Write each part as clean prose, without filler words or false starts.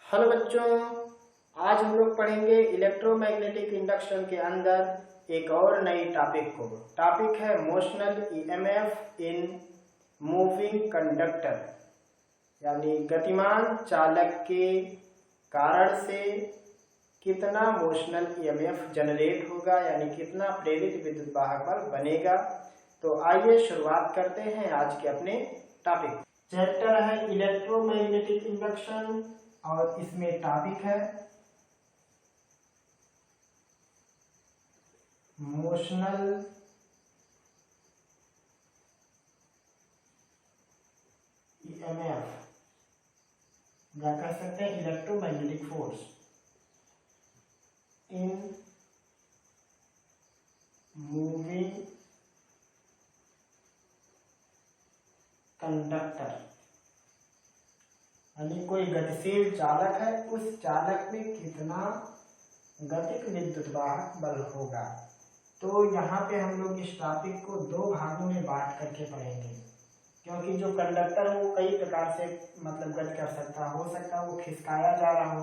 Hello बच्चों, आज हम लोग पढ़ेंगे इलेक्ट्रोमैग्नेटिक इंडक्शन के अंदर एक और नई टॉपिक को। टॉपिक है motional EMF in moving conductor, यानी गतिमान चालक के कारण से कितना मोशनल ईएमएफ जनरेट होगा, यानी कितना प्रेरित विद्युत वाहक बल बनेगा। तो आइए शुरुआत करते हैं आज के अपने टॉपिक। चैप्टर है इलेक्ट्रोमैग्नेटिक इंडक्शन और इसमें टॉपिक है मोशनल ईएमएफ, या कह सकते हैं electromagnetic force in moving conductor, यानी कोई गतिशील चालक है, उस चालक में कितना गतिक विद्युत वाहक बल होगा। तो यहाँ पे हम लोग इस टॉपिक को दो भागों में बांट करके पढ़ेंगे, क्योंकि जो कंडक्टर है वो कई प्रकार से मतलब गति कर सकता है। हो सकता है वो खिसकाया जा रहा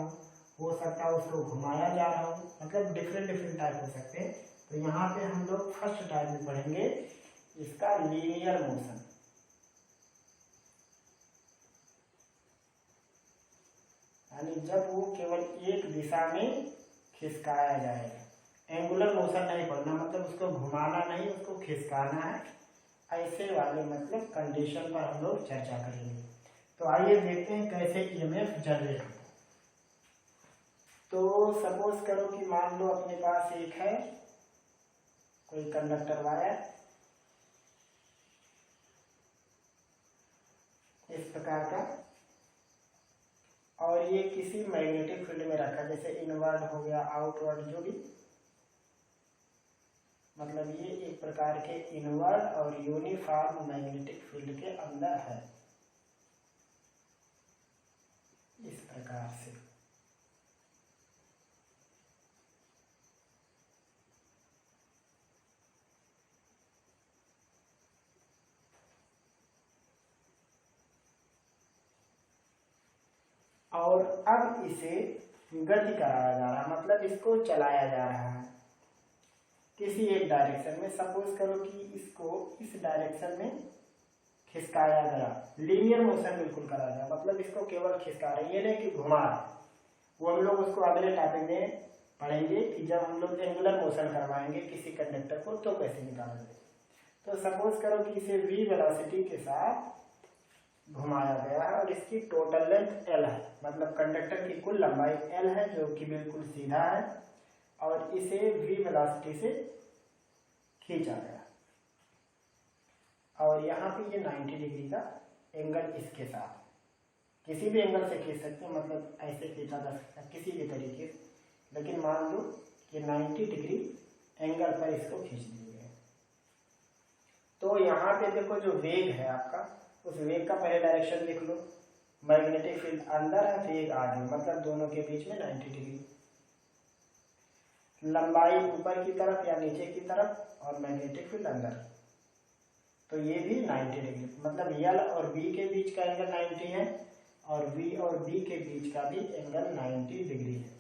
हो सकता है उसको घुमाया जा रहा हो, मतलब डिफरेंट टाइप हो सकते हैं। तो यहाँ पे हम लोग फर्स्ट टाइप में पढ़ेंगे इसका लीनियर मोशन, यानी जब वो केवल एक दिशा में खिसकाया जाएगा। एंगुलर मोशन नहीं पढ़ना, मतलब उसको घुमाना नहीं, उसको खिसकाना है। ऐसे वाले मतलब कंडीशन पर हम लोग चर्चा करेंगे। तो आइए देखते हैं कैसे ईएमएफ जनरेट होता है। तो सपोज करो कि मान लो अपने पास एक है कोई कंडक्टर वायर, इस प्रकार का, और ये किसी मैग्नेटिक फील्ड में रखा, जैसे इनवर्ड हो गया, आउटवर्ड, जो भी, मतलब ये एक प्रकार के इनवर्ड और यूनिफॉर्म मैग्नेटिक फील्ड के अंदर है, इस प्रकार से। और अब इसे गति कराया जा रहा है, मतलब इसको चलाया जा रहा है किसी एक डायरेक्शन में। सपोज करो कि इसको इस डायरेक्शन में खिसकाया गया, लीनियर मोशन बिल्कुल करा गया, मतलब इसको केवल खिसका रहे, ये नहीं कि घुमा रहे। वो हम लोग उसको अगले टॉपिक में पढ़ेंगे कि जब हम लोग एंगुलर मोशन करवाएंगे किसी कंडक्टर को तो कैसे निकालेंगे। तो सपोज करो कि इसे v वेलोसिटी के साथ घुमाया गया है और इसकी टोटल लेंथ l है, मतलब कंडक्टर की कुल लंबाई l है जो कि बिल्कुल सीधा है, और इसे v वेलोसिटी से खींचा गया, और यहाँ पे ये 90 डिग्री का एंगल इसके साथ, किसी भी एंगल से खींच सकते हैं, मतलब ऐसे खींचा जा सकता है किसी भी तरीके से, लेकिन मान लो कि 90 डिग्री एंगल पर इसको खींच दिए गए। तो यहाँ पे देखो जो वेग है आपका, उस वेग का पहले डायरेक्शन लिख लो, मैग्नेटिक फील्ड अंदर है, वेग आगे, मतलब दोनों के बीच में 90 डिग्री। लंबाई ऊपर की तरफ या नीचे की तरफ, और मैग्नेटिक फील्ड अंदर, तो ये भी 90 डिग्री, मतलब L और B के बीच का एंगल 90 है, और V और B के बीच का भी एंगल 90 डिग्री है।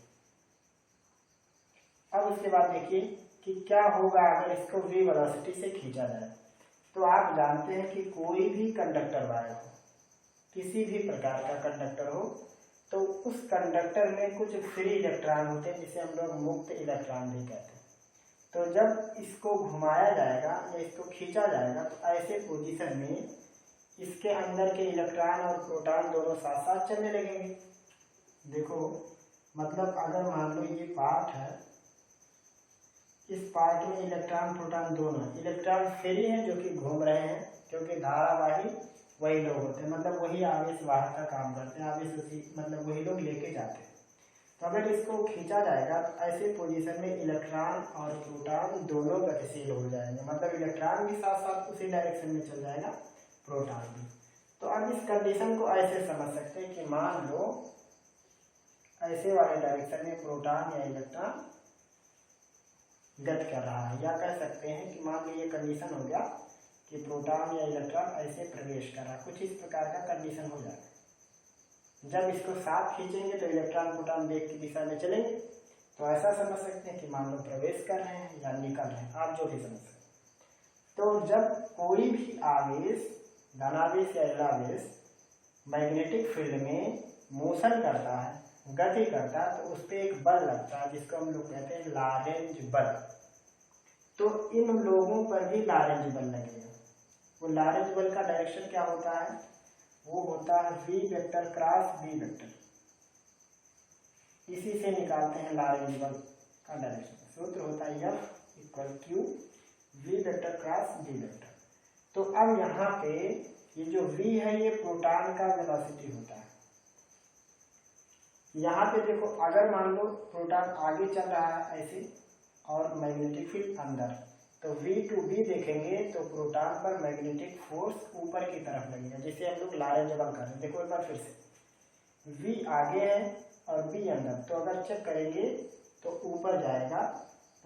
अब उसके बाद देखिए कि क्या होगा अगर इसको v वेलोसिटी से खींचा जाए। तो आप जानते हैं कि कोई भी कंडक्टर वायर हो, किसी भी प्रकार का कंडक्टर हो, तो उस कंडक्टर में कुछ फ्री इलेक्ट्रॉन होते हैं, जिसे हम लोग मुक्त इलेक्ट्रॉन भी कहते हैं। तो जब इसको घुमाया जाएगा या इसको खींचा जाएगा, तो ऐसे पोजीशन में इसके अंदर के इलेक्ट्रॉन और प्रोटॉन दोनों साथ साथ चलने लगेंगे। देखो, मतलब अगर मान लो ये पार्ट है, इस पार्ट में इलेक्ट्रॉन प्रोटॉन दोनों, इलेक्ट्रॉन फ्री हैं जो कि घूम रहे हैं, क्योंकि धारावाही वही लोग होते हैं, मतलब वही आवेश वाहक का काम करते हैं, आवेश उसी मतलब वही लोग लेके जाते हैं। तो अगर इसको खींचा जाएगा तो ऐसे पोजीशन में इलेक्ट्रॉन और प्रोटॉन दोनों गतिशील हो जाएंगे, मतलब इलेक्ट्रॉन भी साथ साथ उसी डायरेक्शन में चल जाएगा, प्रोटॉन भी। तो अब इस कंडीशन को ऐसे समझ सकते हैं कि मान लो ऐसे वाले डायरेक्शन में प्रोटॉन या इलेक्ट्रॉन गति कर रहा है, या कह सकते हैं कि मान लो ये कंडीशन हो गया कि प्रोटॉन या इलेक्ट्रॉन ऐसे प्रवेश कर रहा है, कुछ इस प्रकार का कंडीशन हो जाता है। जब इसको साथ खींचेंगे तो इलेक्ट्रॉन प्रोटॉन वेग की दिशा में चलेंगे। तो ऐसा समझ सकते हैं कि मान लो प्रवेश कर रहे हैं या निकल रहे हैं, आप जो भी समझ सकते हैं। तो जब कोई भी आवेश, धनावेश या ऋणावेश मैग्नेटिक फील्ड में मोशन करता है, गति करता है, तो उस पर एक बल लगता है जिसको हम लोग कहते हैं लॉरेंज बल। तो इन लोगों पर भी लॉरेंज बल लगेगा। वो लॉरेंज बल का डायरेक्शन क्या होता है? वो होता है v vector cross b vector. इसी से निकालते हैं लॉरेंज बल का डायरेक्शन। सूत्र होता है F equal Q v vector cross b vector. तो अब यहाँ पे ये जो v है ये प्रोटॉन का वेलोसिटी होता है। यहाँ पे देखो, अगर मान लो प्रोटॉन आगे चल रहा है ऐसे और मैग्नेटिक फील्ड अंदर, तो v टू b देखेंगे तो प्रोटॉन पर मैग्नेटिक फोर्स ऊपर की तरफ लगेगा, जिसे हम लोग लॉरेंज बल कर रहे हैं। देखो एक बार फिर से, v आगे है और b अंदर, तो अगर चेक करेंगे तो ऊपर जाएगा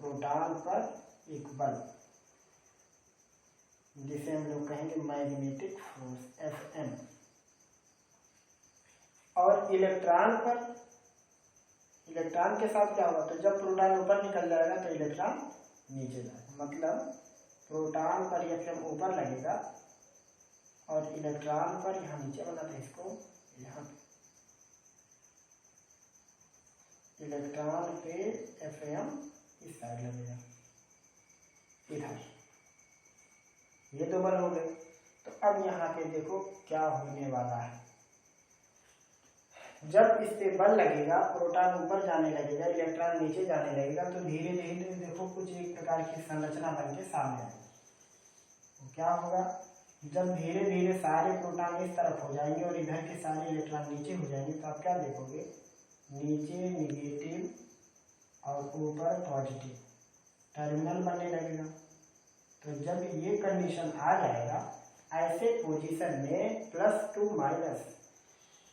प्रोटॉन पर एक बल, जिसे हम लोग कहेंगे मैग्नेटिक फोर्स Fm। और इलेक्ट्रॉन पर, इलेक्ट्रॉन के साथ क्या होगा? तो जब प्रोटॉन ऊपर निकल जाएगा तो इलेक्ट्रॉन नीचे जाएगा, मतलब प्रोटॉन पर Fm ऊपर लगेगा और इलेक्ट्रॉन पर यहाँ नीचे बनाते हैं इसको, यहाँ इलेक्ट्रॉन पे Fm इस साइड लगेगा, इधर। ये दो बल हो गए। तो अब यहाँ पे देखो क्या होने वाला है। जब इस पे बल लगेगा, प्रोटॉन ऊपर जाने लगेगा, इलेक्ट्रॉन नीचे जाने लगेगा, तो धीरे धीरे देखो कुछ एक प्रकार की संरचना बन के सामने आएगी। तो क्या होगा? जब धीरे धीरे सारे प्रोटॉन इस तरफ हो जाएंगे और इधर के सारे इलेक्ट्रॉन नीचे हो जाएंगे, तो आप क्या देखोगे? नीचे निगेटिव और ऊपर पॉजिटिव टर्मिनल बनने लगेगा। तो जब ये कंडीशन आ जाएगा, ऐसे पोजीशन में प्लस टू माइनस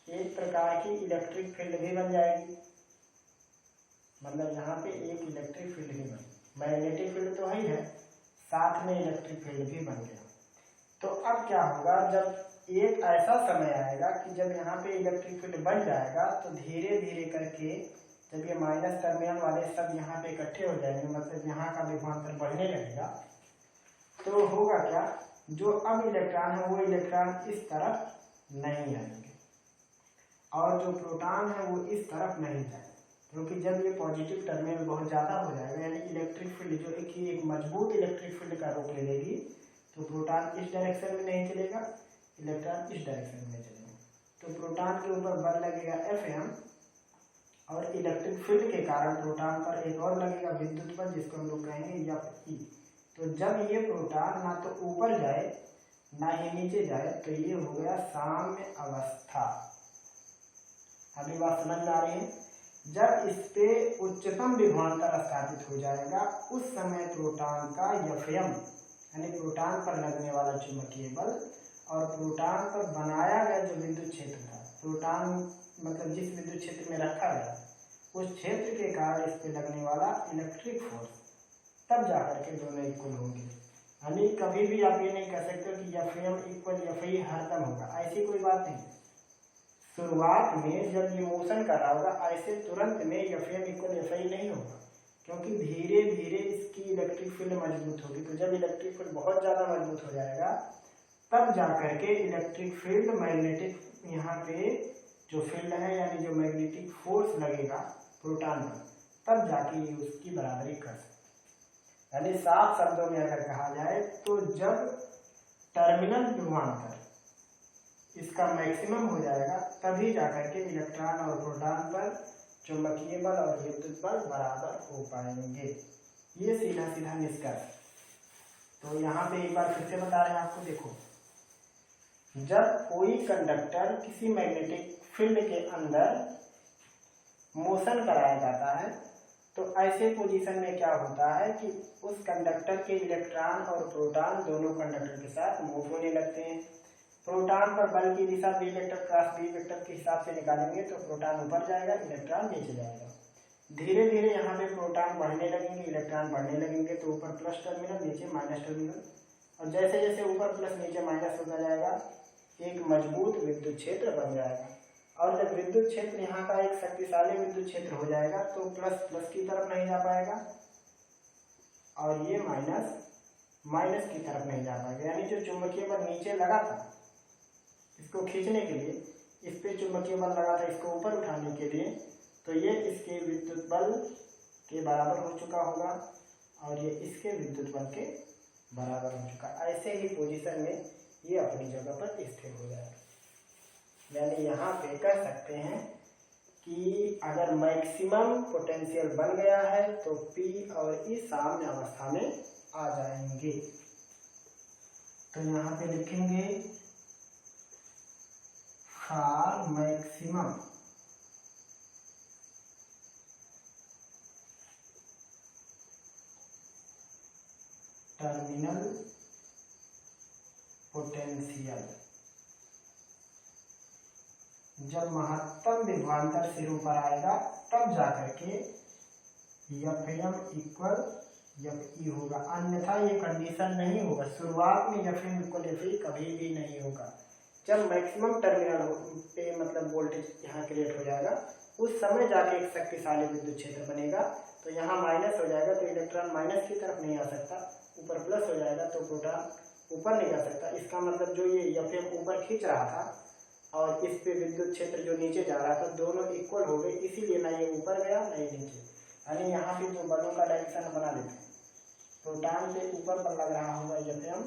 एक प्रकार की इलेक्ट्रिक फील्ड भी बन जाएगी। मतलब यहाँ पे एक इलेक्ट्रिक फील्ड भी बन, मैग्नेटिक फील्ड तो ही है, साथ में इलेक्ट्रिक फील्ड भी बन गया। तो अब क्या होगा? जब एक ऐसा समय आएगा कि जब यहाँ पे इलेक्ट्रिक फील्ड बन जाएगा, तो धीरे धीरे करके जब ये माइनस टर्मिनल वाले सब यहाँ पे इकट्ठे हो जाएंगे, मतलब यहाँ का विभवांतर बढ़ने लगेगा, तो होगा क्या? जो अब इलेक्ट्रॉन है वो इलेक्ट्रॉन इस तरफ नहीं आएंगे और जो प्रोटॉन है वो इस तरफ नहीं जाएंगे, क्योंकि जब ये पॉजिटिव टर्मिनल बहुत ज़्यादा हो जाएगा, यानी इलेक्ट्रिक फील्ड जो है कि एक मजबूत इलेक्ट्रिक फील्ड का रूप ले लेगी, तो प्रोटॉन इस डायरेक्शन में नहीं चलेगा, इलेक्ट्रॉन इस डायरेक्शन में चलेगा। तो प्रोटॉन के ऊपर बल लगेगा Fm और इलेक्ट्रिक फील्ड के कारण प्रोटॉन पर एक और लगेगा विद्युत बल, जिसको हम लोग कहेंगे Fe। तो जब ये प्रोटॉन ना तो ऊपर जाए ना ही नीचे जाए, तो ये हो गया साम्य अवस्था। अभी बात समझ में आ रही है? जब इस पे उच्चतम विभवांतर स्थापित हो जाएगा, उस समय प्रोटॉन का Fm यानी प्रोटॉन पर लगने वाला चुंबकीय बल और प्रोटॉन पर बनाया गया जो विद्युत क्षेत्र था, प्रोटॉन मतलब जिस विद्युत क्षेत्र में रखा गया, उस क्षेत्र के कारण इस पे लगने वाला इलेक्ट्रिक फोर्स, तब जाकर के दोनों इक्वल होंगे। यानी कभी भी आप ये नहीं कह सकते कि Fm इक्वल Fe हरदम होगा, ऐसी कोई बात नहीं। शुरुआत में जब ये मोशन कर रहा होगा, ऐसे तुरंत में Fm इक्वल Fe नहीं होगा, क्योंकि धीरे धीरे इसकी इलेक्ट्रिक फील्ड मजबूत होगी। तो जब इलेक्ट्रिक फील्ड बहुत ज़्यादा मजबूत हो जाएगा, तब जाकर के इलेक्ट्रिक फील्ड मैग्नेटिक, यहाँ पे जो फील्ड है यानी जो मैग्नेटिक फोर्स लगेगा प्रोटॉन पर, तब जाके ये उसकी बराबरी कर सकते। यानी साफ शब्दों में अगर कहा जाए तो जब टर्मिनल विभवांतर इसका मैक्सिमम हो जाएगा, तभी जाकर के इलेक्ट्रॉन और प्रोटॉन पर चुंबकीय बल और विद्युत बल बराबर हो पाएंगे। ये सीधा सीधा निष्कर्ष। तो यहाँ पे एक बार फिर से बता रहे हैं आपको, देखो, जब कोई कंडक्टर किसी मैग्नेटिक फील्ड के अंदर मोशन कराया जाता है, तो ऐसे पोजीशन में क्या होता है कि उस कंडक्टर के इलेक्ट्रॉन और प्रोटॉन दोनों कंडक्टर के साथ मूव होने लगते हैं। प्रोटॉन पर बल की दिशा b vector cross b vector के हिसाब से निकालेंगे तो प्रोटॉन ऊपर जाएगा, इलेक्ट्रॉन नीचे जाएगा। धीरे धीरे यहाँ पे प्रोटॉन बढ़ने लगेंगे, इलेक्ट्रॉन बढ़ने लगेंगे, तो ऊपर प्लस टर्मिनल, नीचे माइनस टर्मिनल, और जैसे जैसे ऊपर प्लस नीचे माइनस होता जाएगा, एक मजबूत विद्युत क्षेत्र बन जाएगा। और जब विद्युत क्षेत्र यहाँ का एक शक्तिशाली विद्युत क्षेत्र हो जाएगा तो प्लस प्लस की तरफ नहीं जा पाएगा और ये माइनस माइनस की तरफ नहीं जा पाएगा। यानी जो चुंबकीय बल नीचे लगा था इसको खींचने के लिए, इस पे चुंबकीय बल लगा था इसको ऊपर उठाने के लिए, तो ये इसके विद्युत बल के बराबर हो चुका होगा और ये इसके विद्युत बल के बराबर हो चुका। ऐसे ही पोजीशन में ये अपनी जगह पर स्थिर हो जाएगा। यानी यहाँ पे कह सकते हैं कि अगर मैक्सिमम पोटेंशियल बन गया है तो P और E साम्य अवस्था में आ जाएंगे। तो यहाँ पे लिखेंगे फॉर मैक्सिमम टर्मिनल पोटेंशियल, जब महत्तम विभवांतर सिरों पर आएगा तब जाकर के Fm इक्वल Fe होगा, अन्यथा ये कंडीशन नहीं होगा। शुरुआत में Fm इक्वल Fe कभी भी नहीं होगा। जब मैक्सिमम टर्मिनल पे मतलब वोल्टेज यहाँ क्रिएट हो जाएगा उस समय जाके एक शक्तिशाली विद्युत क्षेत्र बनेगा। तो यहाँ माइनस हो जाएगा तो इलेक्ट्रॉन माइनस की तरफ नहीं आ सकता, ऊपर प्लस हो जाएगा तो प्रोटॉन ऊपर नहीं जा सकता। इसका मतलब जो ये Fm ऊपर खींच रहा था और इस पे विद्युत क्षेत्र जो नीचे जा रहा था दोनों इक्वल हो गए, इसीलिए ना ये ऊपर गया ना ये नीचे। यानी यहाँ पे जो बलों का डायरेक्शन बना देते हैं, प्रोटॉन पे ऊपर बल लग रहा होगा Fm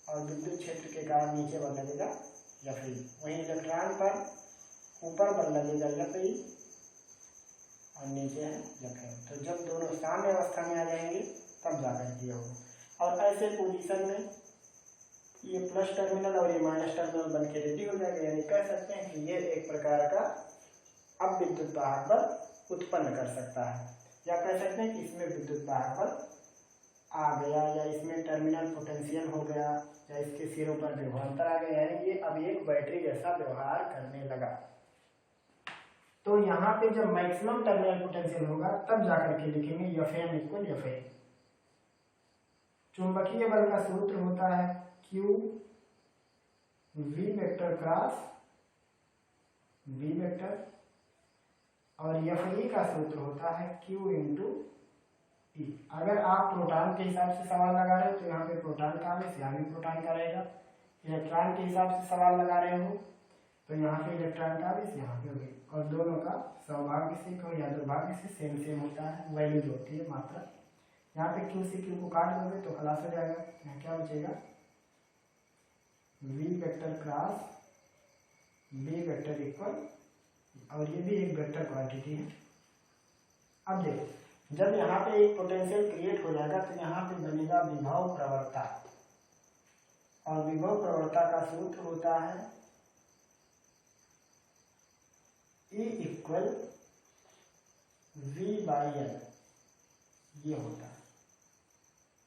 और विद्युत क्षेत्र के कारण नीचे बल लगेगा Fe। वहीं इलेक्ट्रॉन पर ऊपर बल लगेगा Fe और नीचे है Fm। तो जब दोनों साम्य अवस्था में आ जाएंगे तब जाकर के होगा। और ऐसे पोजीशन में ये प्लस टर्मिनल और ये माइनस टर्मिनल बन के रेडी हो जाएगा। यानी कह सकते हैं कि ये एक प्रकार का अब विद्युत वाहक बल उत्पन्न कर सकता है, या कह सकते हैं कि इसमें विद्युत वाहक बल आ गया, या इसमें टर्मिनल पोटेंशियल हो गया, या इसके सिरों पर विभवांतर आ गया। यानी ये अब एक बैटरी जैसा व्यवहार करने लगा। तो यहाँ पे जब मैक्सिमम टर्मिनल पोटेंशियल होगा तब जाकर के लिखेंगे Fm इक्वल Fa। चुंबकीय बल का सूत्र होता है Q V vector cross V vector और Fe का सूत्र होता है Q इंटू E। अगर आप प्रोटॉन के हिसाब से सवाल लगा रहे हो तो यहाँ पे प्रोटॉन का आवेश यहाँ भी प्रोटॉन का रहेगा। इलेक्ट्रॉन के हिसाब से सवाल लगा रहे हो तो यहाँ पे इलेक्ट्रॉन का आवेश यहाँ पे होगी, और दोनों का सौभाग्य से को या दुर्भाग्य से सेम होता है, वैल्यू जो होती है मात्रा। यहाँ पे Q से Q को काट दोगे तो खलास हो जाएगा। यहाँ क्या बचेगा V vector cross B vector equal, और ये भी एक वेक्टर क्वांटिटी है। अब देखो जब यहाँ पे एक पोटेंशियल क्रिएट हो जाएगा तो यहाँ पे बनेगा विभव प्रवणता, और विभव प्रवणता का सूत्र होता है E equal V by L। ये होता है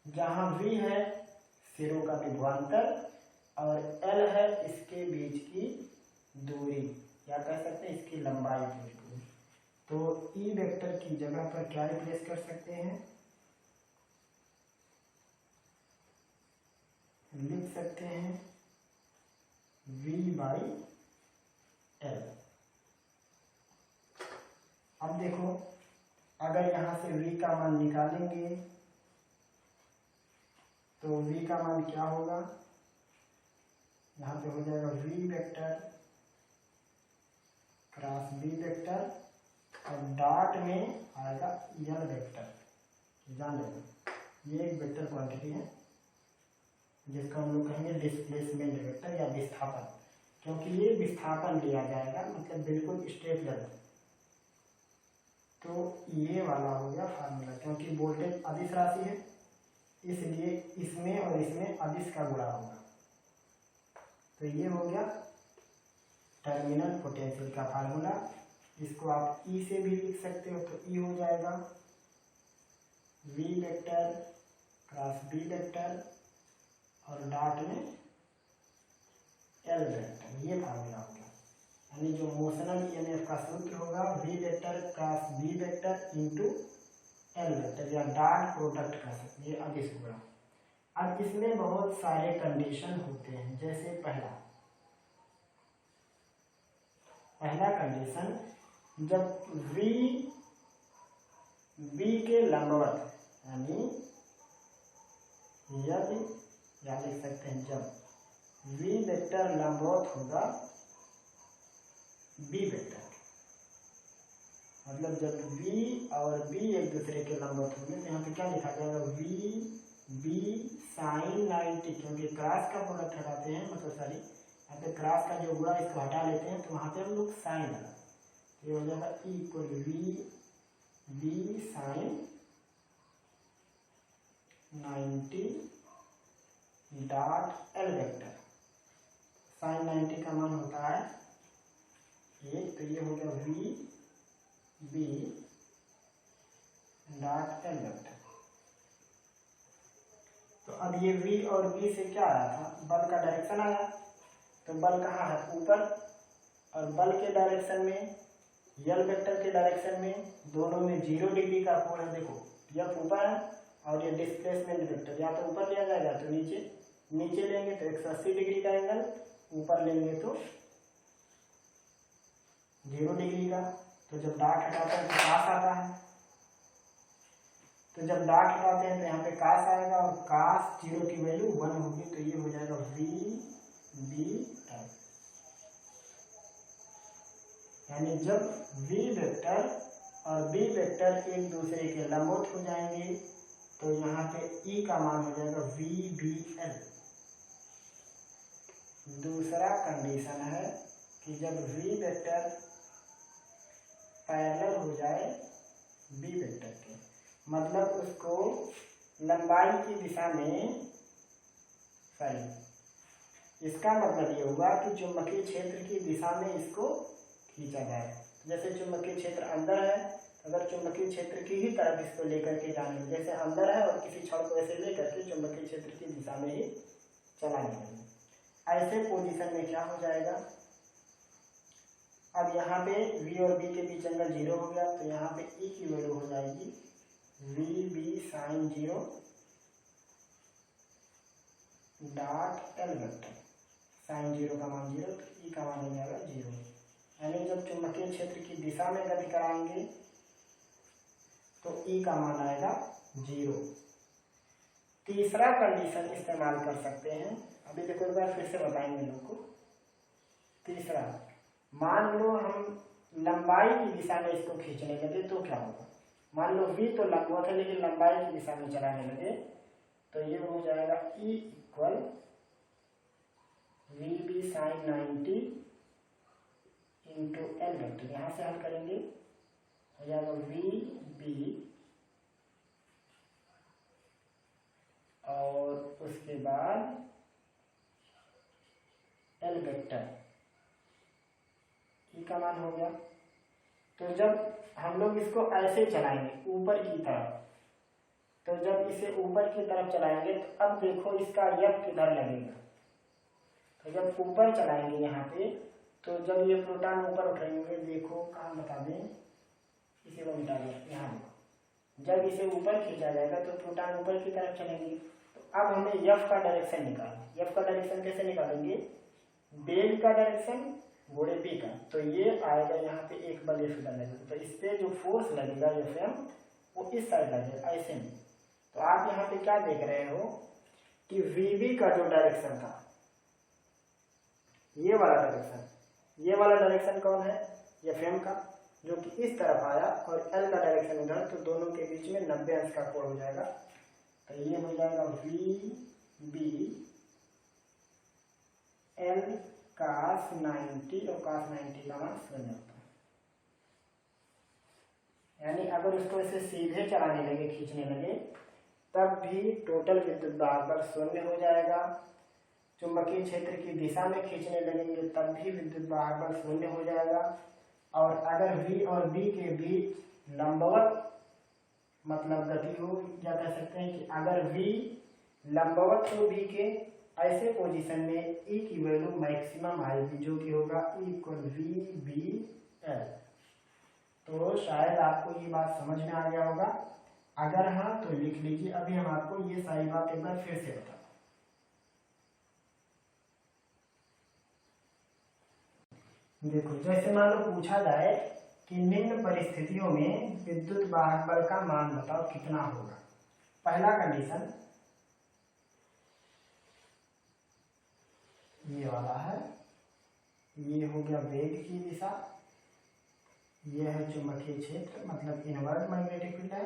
जहाँ V है सिरों का विभवांतर और L है इसके बीच की दूरी, या कह सकते हैं इसकी लंबाई पूरी। तो E वेक्टर की जगह पर क्या रिप्लेस कर सकते हैं, लिख सकते हैं V बाई L। अब देखो अगर यहाँ से V का मान निकालेंगे तो V का मान क्या होगा, यहाँ पे हो जाएगा V vector cross B vector और डॉट में आएगा L वेक्टर। जान लेना ये एक वेक्टर क्वांटिटी है जिसका हम लोग कहेंगे डिस्प्लेसमेंट वेक्टर या विस्थापन, क्योंकि ये विस्थापन लिया जाएगा मतलब बिल्कुल स्ट्रेट लाइन। तो ये वाला हो गया फार्मूला, क्योंकि वोल्टेज अदिश राशि है इसलिए इसमें और इसमें अदिश का गुणा होगा। तो ये हो गया टर्मिनल पोटेंशियल का फार्मूला। इसको आप E से भी लिख सकते हो, तो E हो जाएगा V vector cross B vector और डॉट में L वेक्टर। ये फार्मूला होगा। यानी जो मोशनल EMF का सूत्र होगा V vector cross B vector into L vector, या डॉट प्रोडक्ट कर सकते हैं, ये अदिश होगा। अब इसमें बहुत सारे कंडीशन होते हैं। जैसे पहला पहला कंडीशन, जब v b के लंबवत, यानी यदि, या लिख सकते हैं जब v वेक्टर लंबवत होगा b वेक्टर, मतलब जब v और b एक दूसरे के लंबवत होंगे तो यहाँ पे क्या लिखा जाएगा, v b sin 90, क्योंकि क्रॉस का प्रोडक्ट हटाते हैं, मतलब सॉरी यहाँ पे क्रॉस का जो गुणा इसको हटा लेते हैं तो वहाँ पे हम लोग साइन लगा, तो ये हो जाएगा equal v b sin 90 dot L vector. Sine 90 का मान होता है 1, तो ये हो गया v b dot L vector. तो अब ये v और b से क्या आया था, बल का डायरेक्शन आया, तो बल कहाँ है, ऊपर, और बल के डायरेक्शन में, यल वेक्टर के डायरेक्शन में, दोनों में 0 डिग्री का कोण है। देखो यह ऊपर है और ये डिस्प्लेसमेंट वेक्टर, या तो ऊपर लिया जाएगा तो नीचे, नीचे लेंगे तो 180 डिग्री का एंगल, ऊपर लेंगे तो 0 डिग्री का। तो जब डॉट हटाते हैं तो कास आता है, तो जब डॉट हटाते हैं तो यहाँ पे कास आएगा और कास 0 की वैल्यू 1 होगी, तो ये हो जाएगा v b l। यानी जब v वेक्टर और b वेक्टर एक दूसरे के लंबवत हो जाएंगे तो यहाँ पे e का मान हो जाएगा v b l। दूसरा कंडीशन है कि जब v वेक्टर पैरेलल हो जाए b वेक्टर के, मतलब उसको लंबाई की दिशा में, सही, इसका मतलब ये हुआ कि चुंबकीय क्षेत्र की दिशा में इसको खींचा जाए। जैसे चुंबकीय क्षेत्र अंदर है, अगर चुंबकीय क्षेत्र की ही तरफ इसको लेकर के जाने, जैसे अंदर है और किसी छड़ को ऐसे लेकर के चुंबकीय क्षेत्र की दिशा में ही चलाने लगे, ऐसे पोजीशन में क्या हो जाएगा, अब यहाँ पे v और b के बीच एंगल 0 हो गया, तो यहाँ पे e की वैल्यू हो जाएगी v b sin 0 dot L vector. Sine 0 का मान 0, तो e का मान हो जाएगा 0। यानी जब चुंबकीय क्षेत्र की दिशा में गति कराएंगे तो e का मान आएगा 0। तीसरा कंडीशन इस्तेमाल कर सकते हैं, अभी देखो एक बार फिर से बताएंगे लोग को। तीसरा, मान लो हम लंबाई की दिशा में इसको खींचने लगे तो क्या होगा, मान लो v तो लंबवत है लेकिन लंबाई की दिशा में चलाने लगे, तो ये हो जाएगा e equal v b sin 90 into L vector. यहाँ से हल करेंगे, हो जाएगा v b और उसके बाद एल वेक्टर, ई का मान हो गया। तो जब हम लोग इसको ऐसे चलाएंगे ऊपर की तरफ, तो जब इसे ऊपर की तरफ चलाएंगे तो अब देखो इसका यफ किधर लगेगा, तो जब ऊपर चलाएंगे यहाँ पे, तो जब ये प्रोटॉन ऊपर उठेंगे, देखो कहाँ बता दें, इसे वो मिटा दें, यहाँ देखो, जब इसे ऊपर खींचा जाएगा तो प्रोटॉन ऊपर की तरफ चलेंगे। तो अब हमें यफ का डायरेक्शन निकालना, यफ का डायरेक्शन कैसे निकालेंगे, बेल का डायरेक्शन घोड़े पी का, तो ये आएगा यहाँ पे एक बल एफ लगेगा, तो इस पे जो फोर्स लगेगा एफ एम वो इस साइड लगेगा ऐसे में। तो आप यहाँ पे क्या देख रहे हो कि वीबी का जो डायरेक्शन था, ये वाला डायरेक्शन, ये वाला डायरेक्शन कौन है, एफ एम का, जो कि इस तरफ आया, और एल का डायरेक्शन उधर, तो दोनों के बीच में 90 अंश का कोण हो जाएगा। तो ये हो जाएगा वी बी एल cos 90 और cos 90 का मान 0 होता है। यानी अगर उसको ऐसे सीधे चलाने लगे, खींचने लगे, तब भी टोटल विद्युत दाब बल 0 हो जाएगा। चुंबकीय क्षेत्र की दिशा में खींचने लगेंगे तब भी विद्युत दाब बल 0 हो जाएगा। और अगर v और b के बीच लंबवत मतलब गति हो, या कह सकते हैं कि अगर v लंबवत हो b के, ऐसे पोजीशन में e की वैल्यू मैक्सिमम आएगी, जो कि होगा E equal V B L. तो शायद आपको ये बात समझ में आ गया होगा, अगर हाँ तो लिख लीजिए। अभी हम आपको ये सारी बात एक बार फिर से बता, देखो जैसे मान लो पूछा जाए कि निम्न परिस्थितियों में विद्युत वाहक बल का मान बताओ कितना होगा। पहला कंडीशन ये वाला है, ये हो गया वेग की दिशा, ये है चुंबकीय क्षेत्र मतलब इनवर्ट मैग्नेटिक फील्ड है।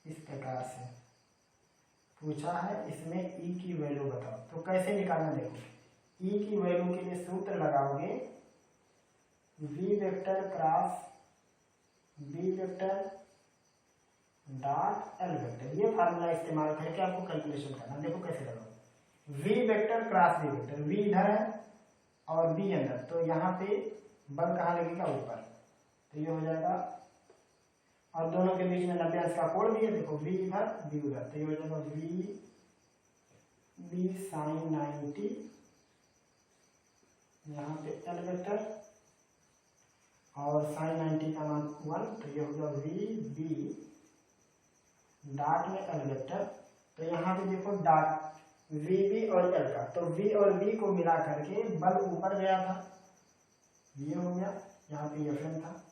इस प्रकार से पूछा है, इसमें ई की वैल्यू बताओ। तो कैसे निकालना, देखो ई की वैल्यू के लिए सूत्र लगाओगे V vector cross B vector dot L vector. ये फार्मूला इस्तेमाल करके आपको कैलकुलेशन करना। देखो कैसे लगाओ, V vector cross B vector, V इधर है और बी अंदर, तो यहाँ पे बल कहाँ लगेगा, ऊपर, तो ये हो जाएगा। और दोनों के बीच में 90 अंश का कोण भी है, देखो v इधर b उधर, तो ये हो जाएगा v sin 90, यहाँ पे l वेक्टर और sin 90 का मान 1, तो ये होगा v b डॉट में l वेक्टर। तो यहाँ पे देखो डॉट v b और l का, तो v और b को मिला करके बल ऊपर गया था, ये हो गया, यहाँ पे Fm था।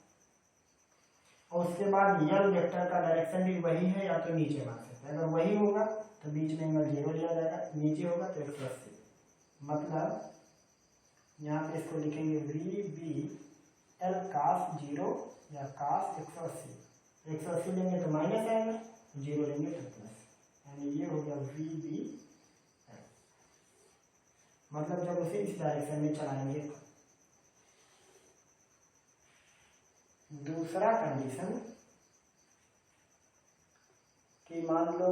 और उसके बाद यल वेक्टर का डायरेक्शन भी वही है, या तो नीचे मान सकते हैं। अगर वही होगा तो बीच में एंगल 0 लिया जाएगा, नीचे होगा तो 180, मतलब यहाँ पे इसको लिखेंगे वी बी एल cos 0 या cos 180। 180 लेंगे तो माइनस आएगा, 0 लेंगे तो प्लस, यानी ये हो गया वी बी एल। मतलब जब उसे इस डायरेक्शन में चलाएंगे। दूसरा कंडीशन कि मान लो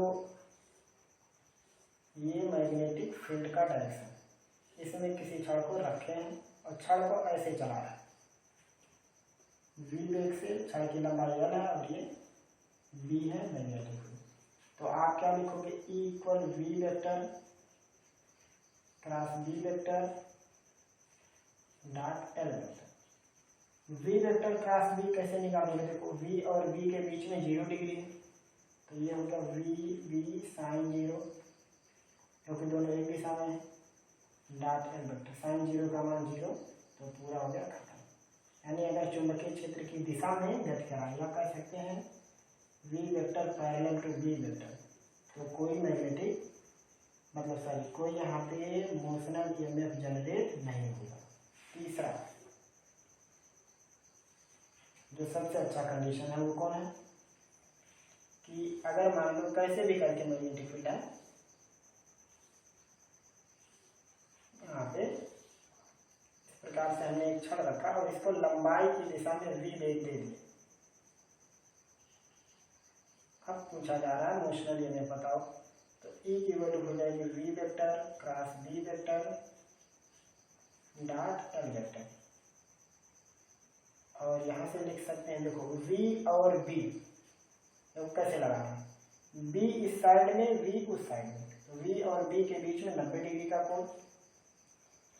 ये मैग्नेटिक फील्ड का डायरेक्शन, इसमें किसी छड़ को रखे हैं और छड़ को ऐसे चला रहा है, v वेग से छड़ की लंबाई l है और ये b है मैग्नेटिक फील्ड। तो आप क्या लिखोगे, E equal V vector cross B vector dot L vector. v vector cross b कैसे निकालोगे, देखो v और b के बीच में 0 डिग्री है, तो ये होगा v b sin 0, क्योंकि दोनों एक दिशा में है, डॉट एल वेक्टर। sin 0 का मान 0, तो पूरा हो गया खत्म। यानी अगर चुंबकीय क्षेत्र की दिशा में गति कराएं, या कह सकते हैं v vector parallel to b vector, तो कोई मैग्नेटिक मतलब सॉरी कोई यहाँ पे मोशनल ईएमएफ जनरेट नहीं होगा। तीसरा जो सबसे अच्छा कंडीशन है वो कौन है कि अगर मान लो कैसे भी करके मैग्नेटिक फील्ड है, यहाँ पे इस प्रकार से हमने एक छड़ रखा और इसको लंबाई की दिशा में v वेग दे दिए। अब पूछा जा रहा है मोशनल ईएमएफ बताओ, तो E की वैल्यू हो जाएगी v vector cross b vector dot l vector. और यहाँ से लिख सकते हैं, देखो v और b तो कैसे लगाना है, b इस साइड में v उस साइड में, तो v और b के बीच में 90 डिग्री का कोण,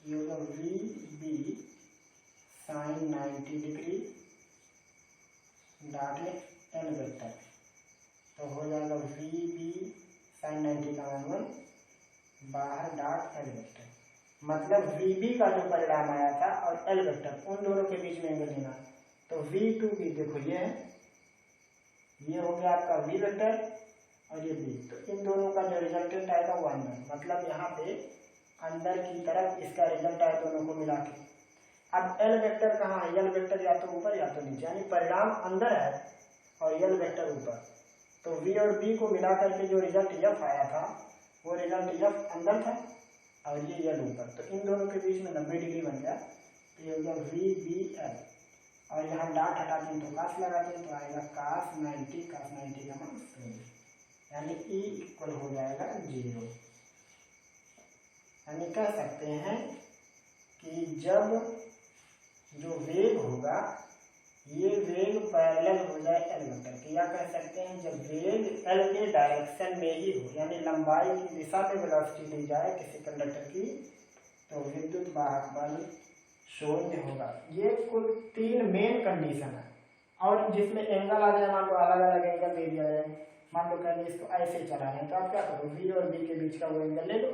ये होगा v b sin 90 degree dot में l वेक्टर, तो हो जाएगा v b sin 90 का मान 1 बाहर डॉट l वेक्टर। मतलब v b का जो परिणाम आया था और l वेक्टर उन दोनों के बीच में एंगल लेना, तो v2b देखो ये है, ये हो गया आपका v वेक्टर और ये b, तो इन दोनों का जो रिजल्टेंट आएगा वो अंदर, मतलब यहाँ पे अंदर की तरफ इसका रिजल्ट आया दोनों को मिला के। अब l वेक्टर कहाँ है, l वेक्टर या तो ऊपर या तो नीचे, यानी परिणाम अंदर है और l वेक्टर ऊपर, तो v और b को मिला करके जो रिजल्ट f आया था वो रिजल्ट f अंदर था और ये l ऊपर, तो इन दोनों के बीच में 90 डिग्री बन गया, तो ये हो गया v b l। और यहाँ डॉट हटा दें तो कास लगा दें तो आएगा cos 90 का मान 0, यानी E इक्वल हो जाएगा 0। यानी कह सकते हैं कि जब जो वेग होगा ये वेग पैरेलल हो जाए एल वेक्टर के, या कह सकते हैं जब वेग एल के डायरेक्शन में ही हो, यानी लंबाई की दिशा में वेलोसिटी दी जाए किसी कंडक्टर की, तो विद्युत वाहक बल शून्य होगा। ये कुल 3 मेन कंडीशन है, और जिसमें एंगल आ जाए, मान लो अलग अलग एंगल दे दिया जाए, मान लो कहेंगे इसको ऐसे चला रहे हैं, तो आप क्या करो, v और b के बीच का वो एंगल ले लो,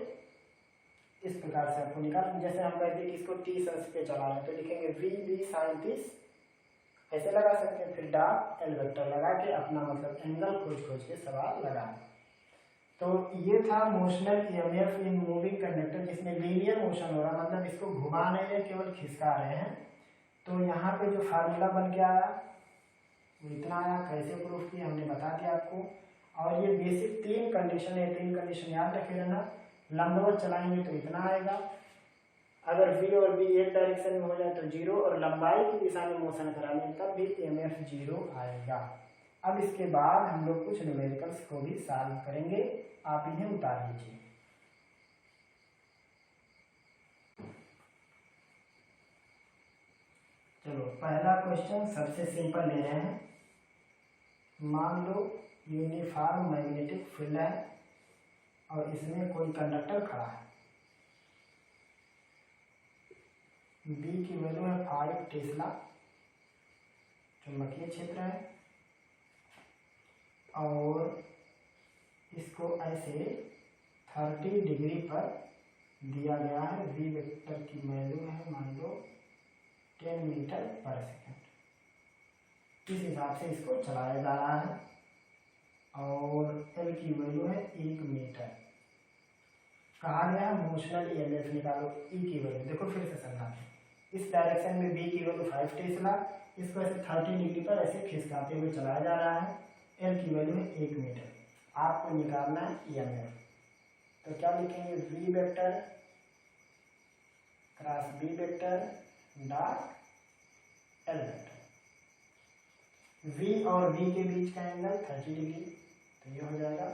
इस प्रकार से आपको निकाल, जैसे हम कहते हैं कि इसको 30 अंश पे चला रहे हैं तो लिखेंगे वी बी साइन 30, ऐसे लगा सकते हैं। फिर डॉट एल वेक्टर लगा के अपना मतलब एंगल खोज के सवाल लगाएं। तो ये था motional EMF in moving conductor, जिसमें लीनियर मोशन हो रहा, मतलब इसको घुमा नहीं रहे, केवल खिसका रहे हैं। तो यहाँ पे जो फार्मूला बन के आया वो इतना आया, कैसे प्रूफ किया हमने बता दिया आपको। और ये बेसिक 3 कंडीशन है, 3 कंडीशन याद रखे रहना। लंबवत चलाएंगे तो इतना आएगा, अगर v और b एक डायरेक्शन में हो जाए तो 0, और लंबाई की दिशा में मोशन कराने तब भी ईएमएफ 0 आएगा। अब इसके बाद हम लोग कुछ न्यूमेरिकल्स को भी सॉल्व करेंगे, आप इन्हें उतार लीजिए। चलो पहला क्वेश्चन सबसे सिंपल ले रहे हैं। मान लो यूनिफॉर्म मैग्नेटिक फील्ड है और इसमें कोई कंडक्टर खड़ा है, बी की वैल्यू है 5 टेस्ला, चुंबकीय क्षेत्र है, और इसको ऐसे 30 डिग्री पर दिया गया है। वी वेक्टर की वैल्यू है मान लो 10 मीटर पर सेकंड। इस हिसाब से इसको चलाया जा रहा है, और एल की वैल्यू है 1 मीटर। कहा गया मोशनल ईएमएफ निकालो, ई की वैल्यू देखो फिर से समझाते हैं। इस डायरेक्शन में बी की वैल्यू 5 टेस्ला, इसको ऐसे 30 डिग्री पर ऐसे खिसकाते हुए चलाया जा रहा है। एल की वैल्यू है 1 मीटर। आपको निकालना है ईएमएफ, तो क्या लिखेंगे, V vector cross B vector dot L vector. v और b के बीच का एंगल 30 डिग्री, तो ये हो जाएगा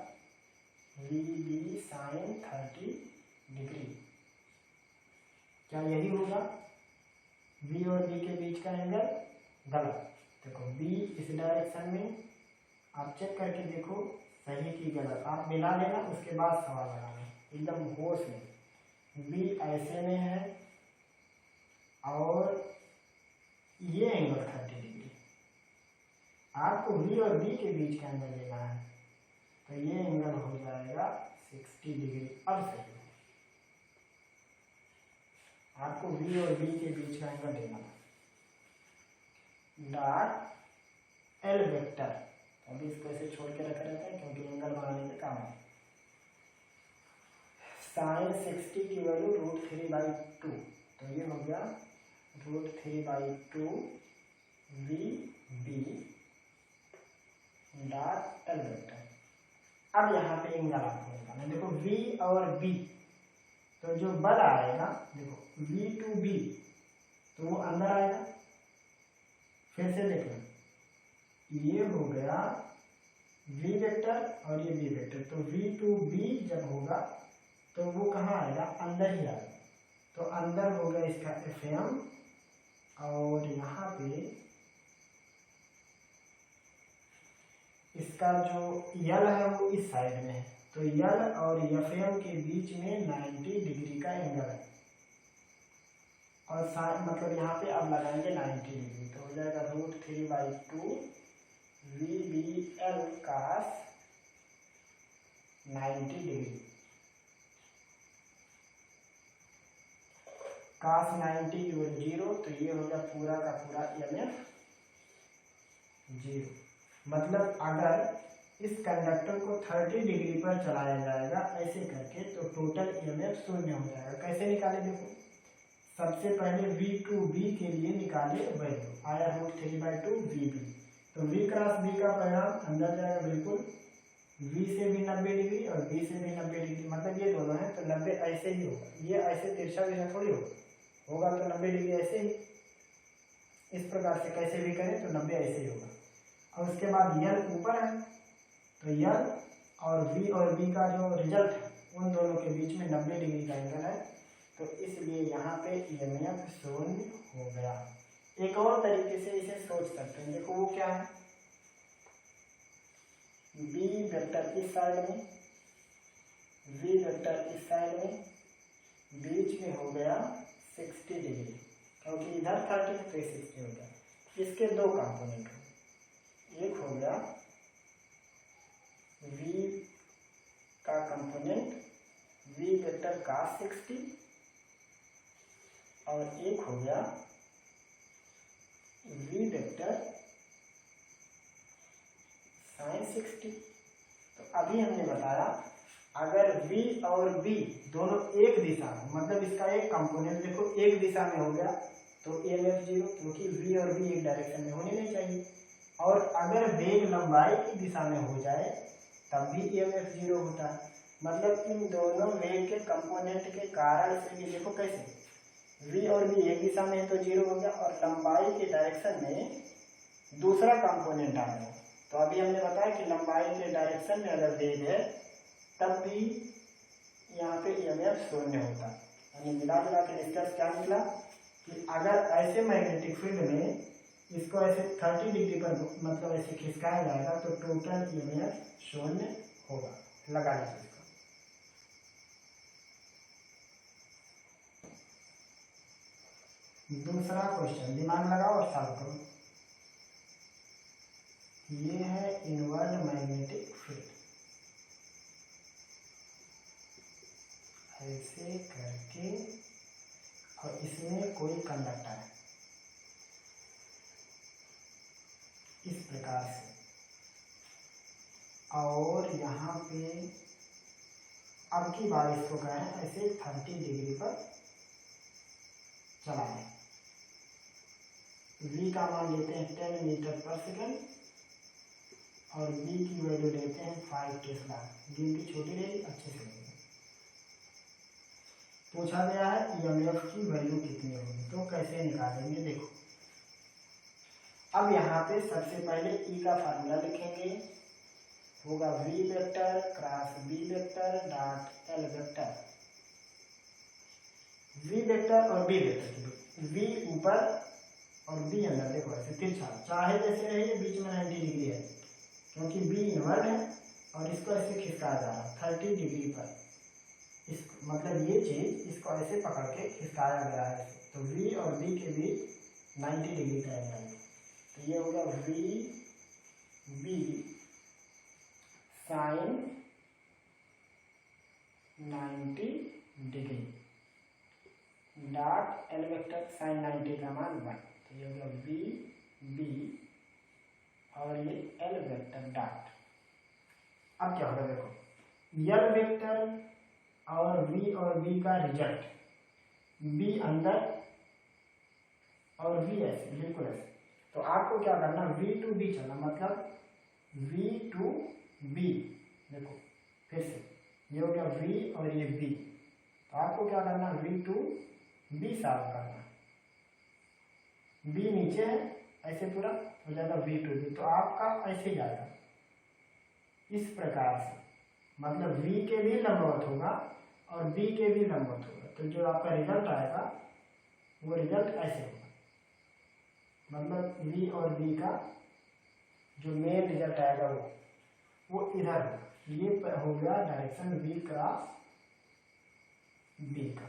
वी बी साइन 30 डिग्री। क्या यही होगा? v और b के बीच का एंगल गलत। देखो b इस डायरेक्शन में, आप चेक करके देखो सही की गलत, आप मिला लेना, उसके बाद सवाल लगाना एकदम होश में। b ऐसे में है और ये एंगल 30 डिग्री, आपको v और b के बीच का एंगल लेना है, तो ये एंगल हो जाएगा 60 डिग्री। अब सही है, आपको v और b के बीच का एंगल लेना है। डॉट एल वेक्टर, अभी इसको ऐसे छोड़ के रख रहते हैं क्योंकि एंगल बनाने के काम है। साइन 60 की वैल्यू √3/2, तो ये हो गया √3/2 V B dot L vector. अब यहाँ पे एंगल आपको निकालना, देखो v और b, तो जो बल आएगा देखो v टू b, तो वो अंदर आएगा। फिर से देखो ये हो गया v वेक्टर और ये b वेक्टर, तो v टू b जब होगा तो वो कहाँ आएगा, अंदर ही आएगा। तो अंदर हो गया इसका Fm, और यहाँ पे इसका जो यल है वो इस साइड में है, तो यल और Fm के बीच में 90 डिग्री का एंगल है, और मतलब यहाँ पे अब लगाएंगे 90 डिग्री, तो हो जाएगा √3/2 V B L cos 90 degree. cos 90 की वैल्यू 0, तो ये हो गया पूरा का पूरा ईएमएफ 0। मतलब अगर इस कंडक्टर को 30 डिग्री पर चलाया जाएगा ऐसे करके, तो टोटल ईएमएफ 0 हो जाएगा। कैसे निकाले देखो, सबसे पहले v टू b के लिए निकाले वैल्यू, आया √3/2 वी बी, तो v क्रॉस b का परिणाम अंदर जाएगा बिल्कुल, v से भी 90 डिग्री और b से भी 90 डिग्री, मतलब ये दोनों है तो 90 ऐसे ही होगा, ये ऐसे तिरछा तिरछा थोड़ी होगा, तो 90 डिग्री ऐसे ही, इस प्रकार से कैसे भी करें तो 90 ऐसे ही होगा। और उसके बाद यल ऊपर है, तो यल और v और b का जो रिजल्ट है उन दोनों के बीच में 90 डिग्री का एंगल है, तो इसलिए यहाँ पे ईएमएफ 0 हो गया। एक और तरीके से इसे सोच सकते हैं, देखो वो क्या है, b वेक्टर इस साइड में, v वेक्टर इस साइड में, बीच में हो गया 60 डिग्री, क्योंकि इधर 30 है तो 60 हो गया। इसके दो कंपोनेंट हो, एक हो गया v का कंपोनेंट v वेक्टर cos 60 और एक हो गया v वेक्टर sin 60। तो अभी हमने बताया अगर v और b दोनों एक दिशा में, मतलब इसका एक कंपोनेंट देखो एक दिशा में हो गया तो EMF 0, क्योंकि v और b एक डायरेक्शन में होने नहीं चाहिए। और अगर वेग लंबाई की दिशा में हो जाए तब भी EMF 0 होता है। मतलब इन दोनों वेग के कंपोनेंट के कारण से भी देखो कैसे v और b एक दिशा में है तो 0 हो गया, और लंबाई के डायरेक्शन में दूसरा कंपोनेंट आ गया। तो अभी हमने बताया कि लंबाई के डायरेक्शन में अगर वेग है तब भी यहाँ पे EMF शून्य होता है। यानी मिला जुला के निष्कर्ष क्या मिला कि अगर ऐसे मैग्नेटिक फील्ड में इसको ऐसे 30 डिग्री पर मतलब ऐसे खिसकाया जाएगा तो टोटल EMF शून्य होगा। लगा लीजिए इसको। दूसरा क्वेश्चन दिमाग लगाओ और सॉल्व करो। ये है इनवर्ड मैग्नेटिक फील्ड, ऐसे करके, और इसमें कोई कंडक्टर है इस प्रकार से, और यहाँ पे अब की बार इसको कह रहे हैं ऐसे 30 डिग्री पर चलाएं। v का मान लेते हैं 10 मीटर पर सेकेंड और b की वैल्यू लेते हैं 5 टेस्ला। गिनती छोटी रहेगी, अच्छे से रहेगी। पूछा गया है EMF की वैल्यू कितनी होगी, तो कैसे निकालेंगे देखो। अब यहाँ पे सबसे पहले E का फार्मूला लिखेंगे, होगा v vector cross b vector dot l vector. v vector और b वेक्टर, v ऊपर और b अंदर, देखो ऐसे तिरछा चाहे जैसे रहे, बीच में 90 डिग्री है क्योंकि b इनवर्ड है और इसको ऐसे खिसकाया जा रहा है 30 डिग्री पर। इस मतलब ये चीज इसको ऐसे पकड़ के खिसकाया गया है, तो v और b के बीच 90 डिग्री का एंगल है। तो ये होगा v b sine 90 degree dot l vector sine 90 का मान 1। तो ये होगा v b और ये l वेक्टर डॉट। अब क्या होगा देखो, l वेक्टर और v और b का रिजल्ट, b अंदर और v ऐसे बिल्कुल ऐसे। तो आपको क्या करना, v टू b चलना, मतलब v टू b। देखो फिर से ये हो गया v और ये b, तो आपको क्या करना, v टू b सॉल्व करना। b नीचे है ऐसे पूरा हो जाएगा v टू b, तो आपका ऐसे जाएगा इस प्रकार से, मतलब v के भी लंबवत होगा और b के भी लंबवत होगा। तो जो आपका रिजल्ट आएगा वो रिजल्ट ऐसे होगा, मतलब v और b का जो मेन रिजल्ट आएगा वो इधर होगा। ये हो गया डायरेक्शन v क्रॉस b का।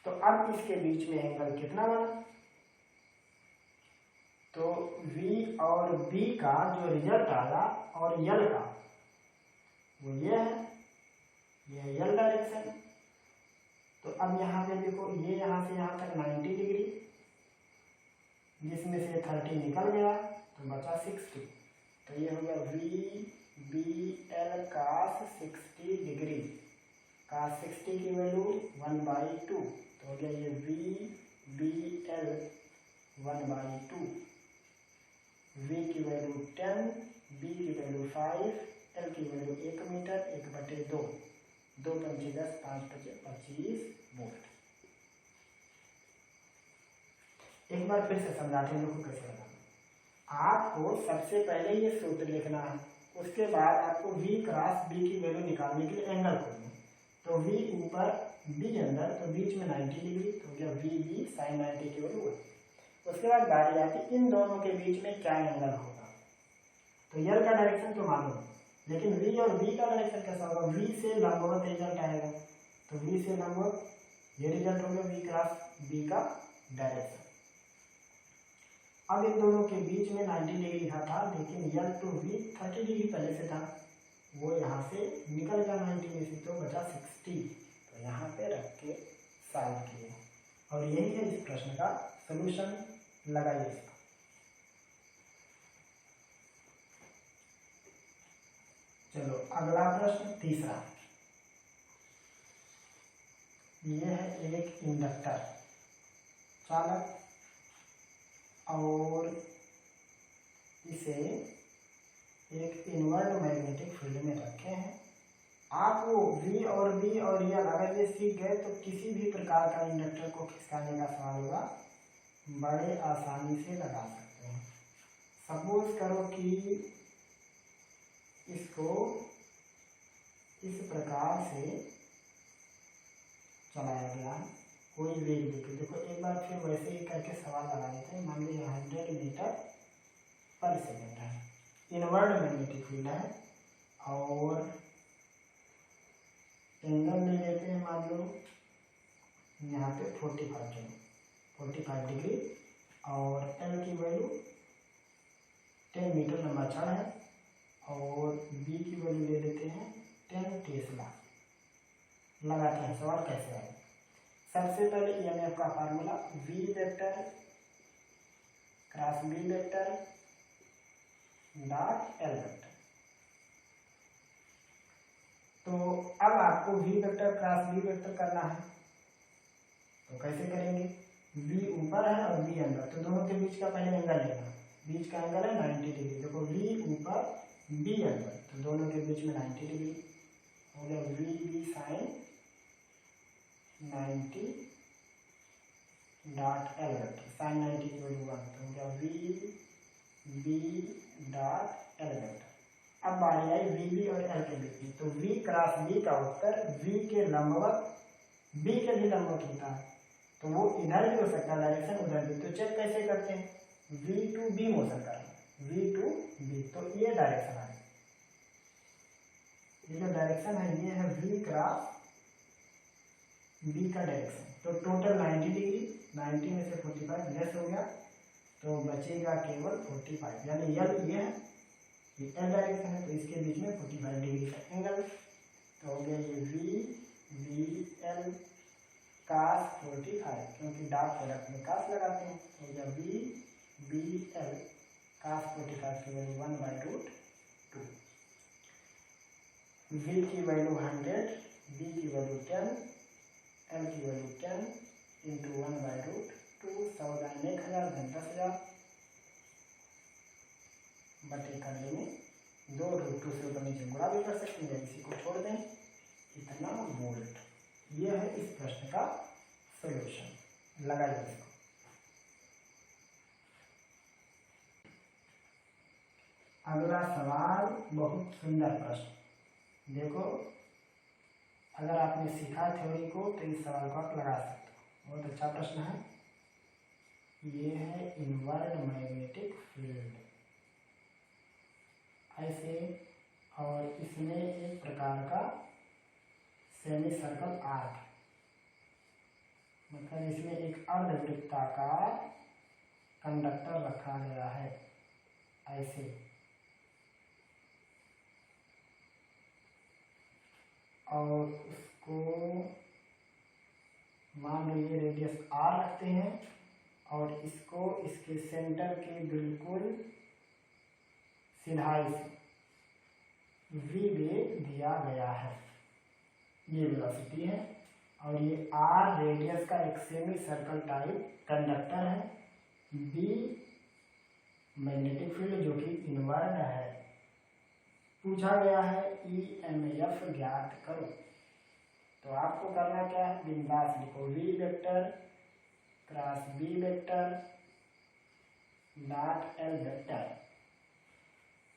तो अब इसके बीच में एंगल कितना बना, तो v और b का जो रिजल्ट आया और l का वो ये है, ये है l डायरेक्शन। तो अब यहाँ पे देखो, ये यहाँ से यहाँ तक 90 डिग्री, जिसमें से 30 निकल गया तो बचा 60। तो ये हो गया v b l cos 60 degree. cos 60 की वैल्यू 1/2, तो हो गया ये v b l 1/2। v की वैल्यू 10, b की वैल्यू 5, l की वैल्यू 1 मीटर 1/2। 2 पंचे 10, 5 पंचे 25 वोल्ट। एक बार फिर से समझाते हैं लोगों को कैसे लगाना। आपको सबसे पहले ये सूत्र लिखना है, उसके बाद आपको v क्रॉस b की वैल्यू निकालने के लिए एंगल खोजना। तो v ऊपर b अंदर, तो बीच में 90 डिग्री, तो गया v b साइन 90 की वैल्यू 1। उसके बाद बारी आती इन दोनों के बीच में क्या एंगल होगा। तो l का डायरेक्शन तो मालूम है, लेकिन v और b का डायरेक्शन कैसा होगा, v से लंबवत रिजल्ट आएगा। तो v से लंबवत ये रिजल्ट हो गया v क्रॉस b का डायरेक्शन। अब इन दोनों के बीच में 90 डिग्री का था, लेकिन l टू v 30 डिग्री पहले से था, वो यहाँ से निकल गया 90 में से, तो बचा 60। तो यहाँ पे रख के सॉल्व किए और यही है इस प्रश्न का सलूशन। लगाइए इसका। चलो अगला प्रश्न तीसरा। ये है एक इंडक्टर चालक और इसे एक इनवर्ट मैग्नेटिक फील्ड में रखे हैं। आप वो V और B और L अगर ये सीख गए तो किसी भी प्रकार का इंडक्टर को खिसकाने का सवाल होगा बड़े आसानी से लगा सकते हैं। सपोज करो कि इसको इस प्रकार से चलाया गया, कोई वेग देके। देखो एक बार फिर वैसे ही करके सवाल लगा देते हैं। मान लीजिए 100 मीटर पर सेकेंड है, इनवर्ट मैग्नेटिक फील्ड है और एंगल ले लेते हैं, मान लो यहाँ पे 45 डिग्री और L की वैल्यू 10 मीटर लंबा छड़ है और B की वैल्यू ले लेते हैं 10 टेस्ला। लगाते हैं सवाल कैसे आए। सबसे पहले EMF का formula V vector cross B vector dot L vector. तो अब आपको V vector cross B vector करना है, तो कैसे करेंगे। V ऊपर है और B अंदर, तो दोनों के बीच का पहले एंगल लेना। बीच का एंगल है 90 डिग्री। देखो V ऊपर B अंदर, तो दोनों के बीच में 90 डिग्री हो गया। VB sine 90 dot L vector, sine 90 की वैल्यू 1, तो हो गया VB डॉट L वेक्टर। अब बारी आई VB और L के बीच में, तो V क्रॉस B का उत्तर V के लंबवत B के भी लंबवत होता है, तो वो इधर भी हो सकता है डायरेक्शन, उधर भी। तो चेक कैसे करते हैं, V टू B मोशन करें, V टू B, तो ये डायरेक्शन है। ये जो डायरेक्शन है ये है V क्रॉस B का डायरेक्शन। तो टोटल 90 डिग्री, 90 में से 45 लेस हो गया, तो बचेगा केवल 45, यानी L ये है, ये L डायरेक्शन है, तो इसके बीच में 45 डिग्री का एंगल। तो हो गया ये VBL cos 45, क्योंकि डॉट प्रोडक्ट में cos लगाते हैं, तो हो गया VBL cos 45 की वैल्यू 1/√2। V की वैल्यू 100, B की वैल्यू 10, L की वैल्यू 10 इंटू 1/√2, 100 1000 10,000 बटे कर लेंगे 2√2 से ऊपर नीचे गुणा भी कर सकते हैं, इसी को छोड़ दें, इतना वोल्ट। यह है इस प्रश्न का सॉल्यूशन। लगाइए इसको। अगला सवाल बहुत सुंदर प्रश्न। देखो अगर आपने सीखा थ्योरी को तो इस सवाल को आप लगा सकते हो, बहुत अच्छा प्रश्न है। ये है इनवर्ट मैग्नेटिक फील्ड ऐसे, और इसमें एक प्रकार का सेमी सर्कल आर्क, मतलब इसमें एक अर्धवृत्ताकार कंडक्टर रखा गया है ऐसे, और उसको मान लो ये रेडियस R रखते हैं और इसको इसके सेंटर के बिल्कुल सिधाई से V वेग दिया गया है, ये वेलोसिटी है, और ये R रेडियस का एक सेमी सर्कल टाइप कंडक्टर है। B मैग्नेटिक फील्ड जो कि इनवर्ट है। पूछा गया है EMF ज्ञात करो, तो आपको करना क्या है, बिंदास लिखो V vector cross B vector dot L vector.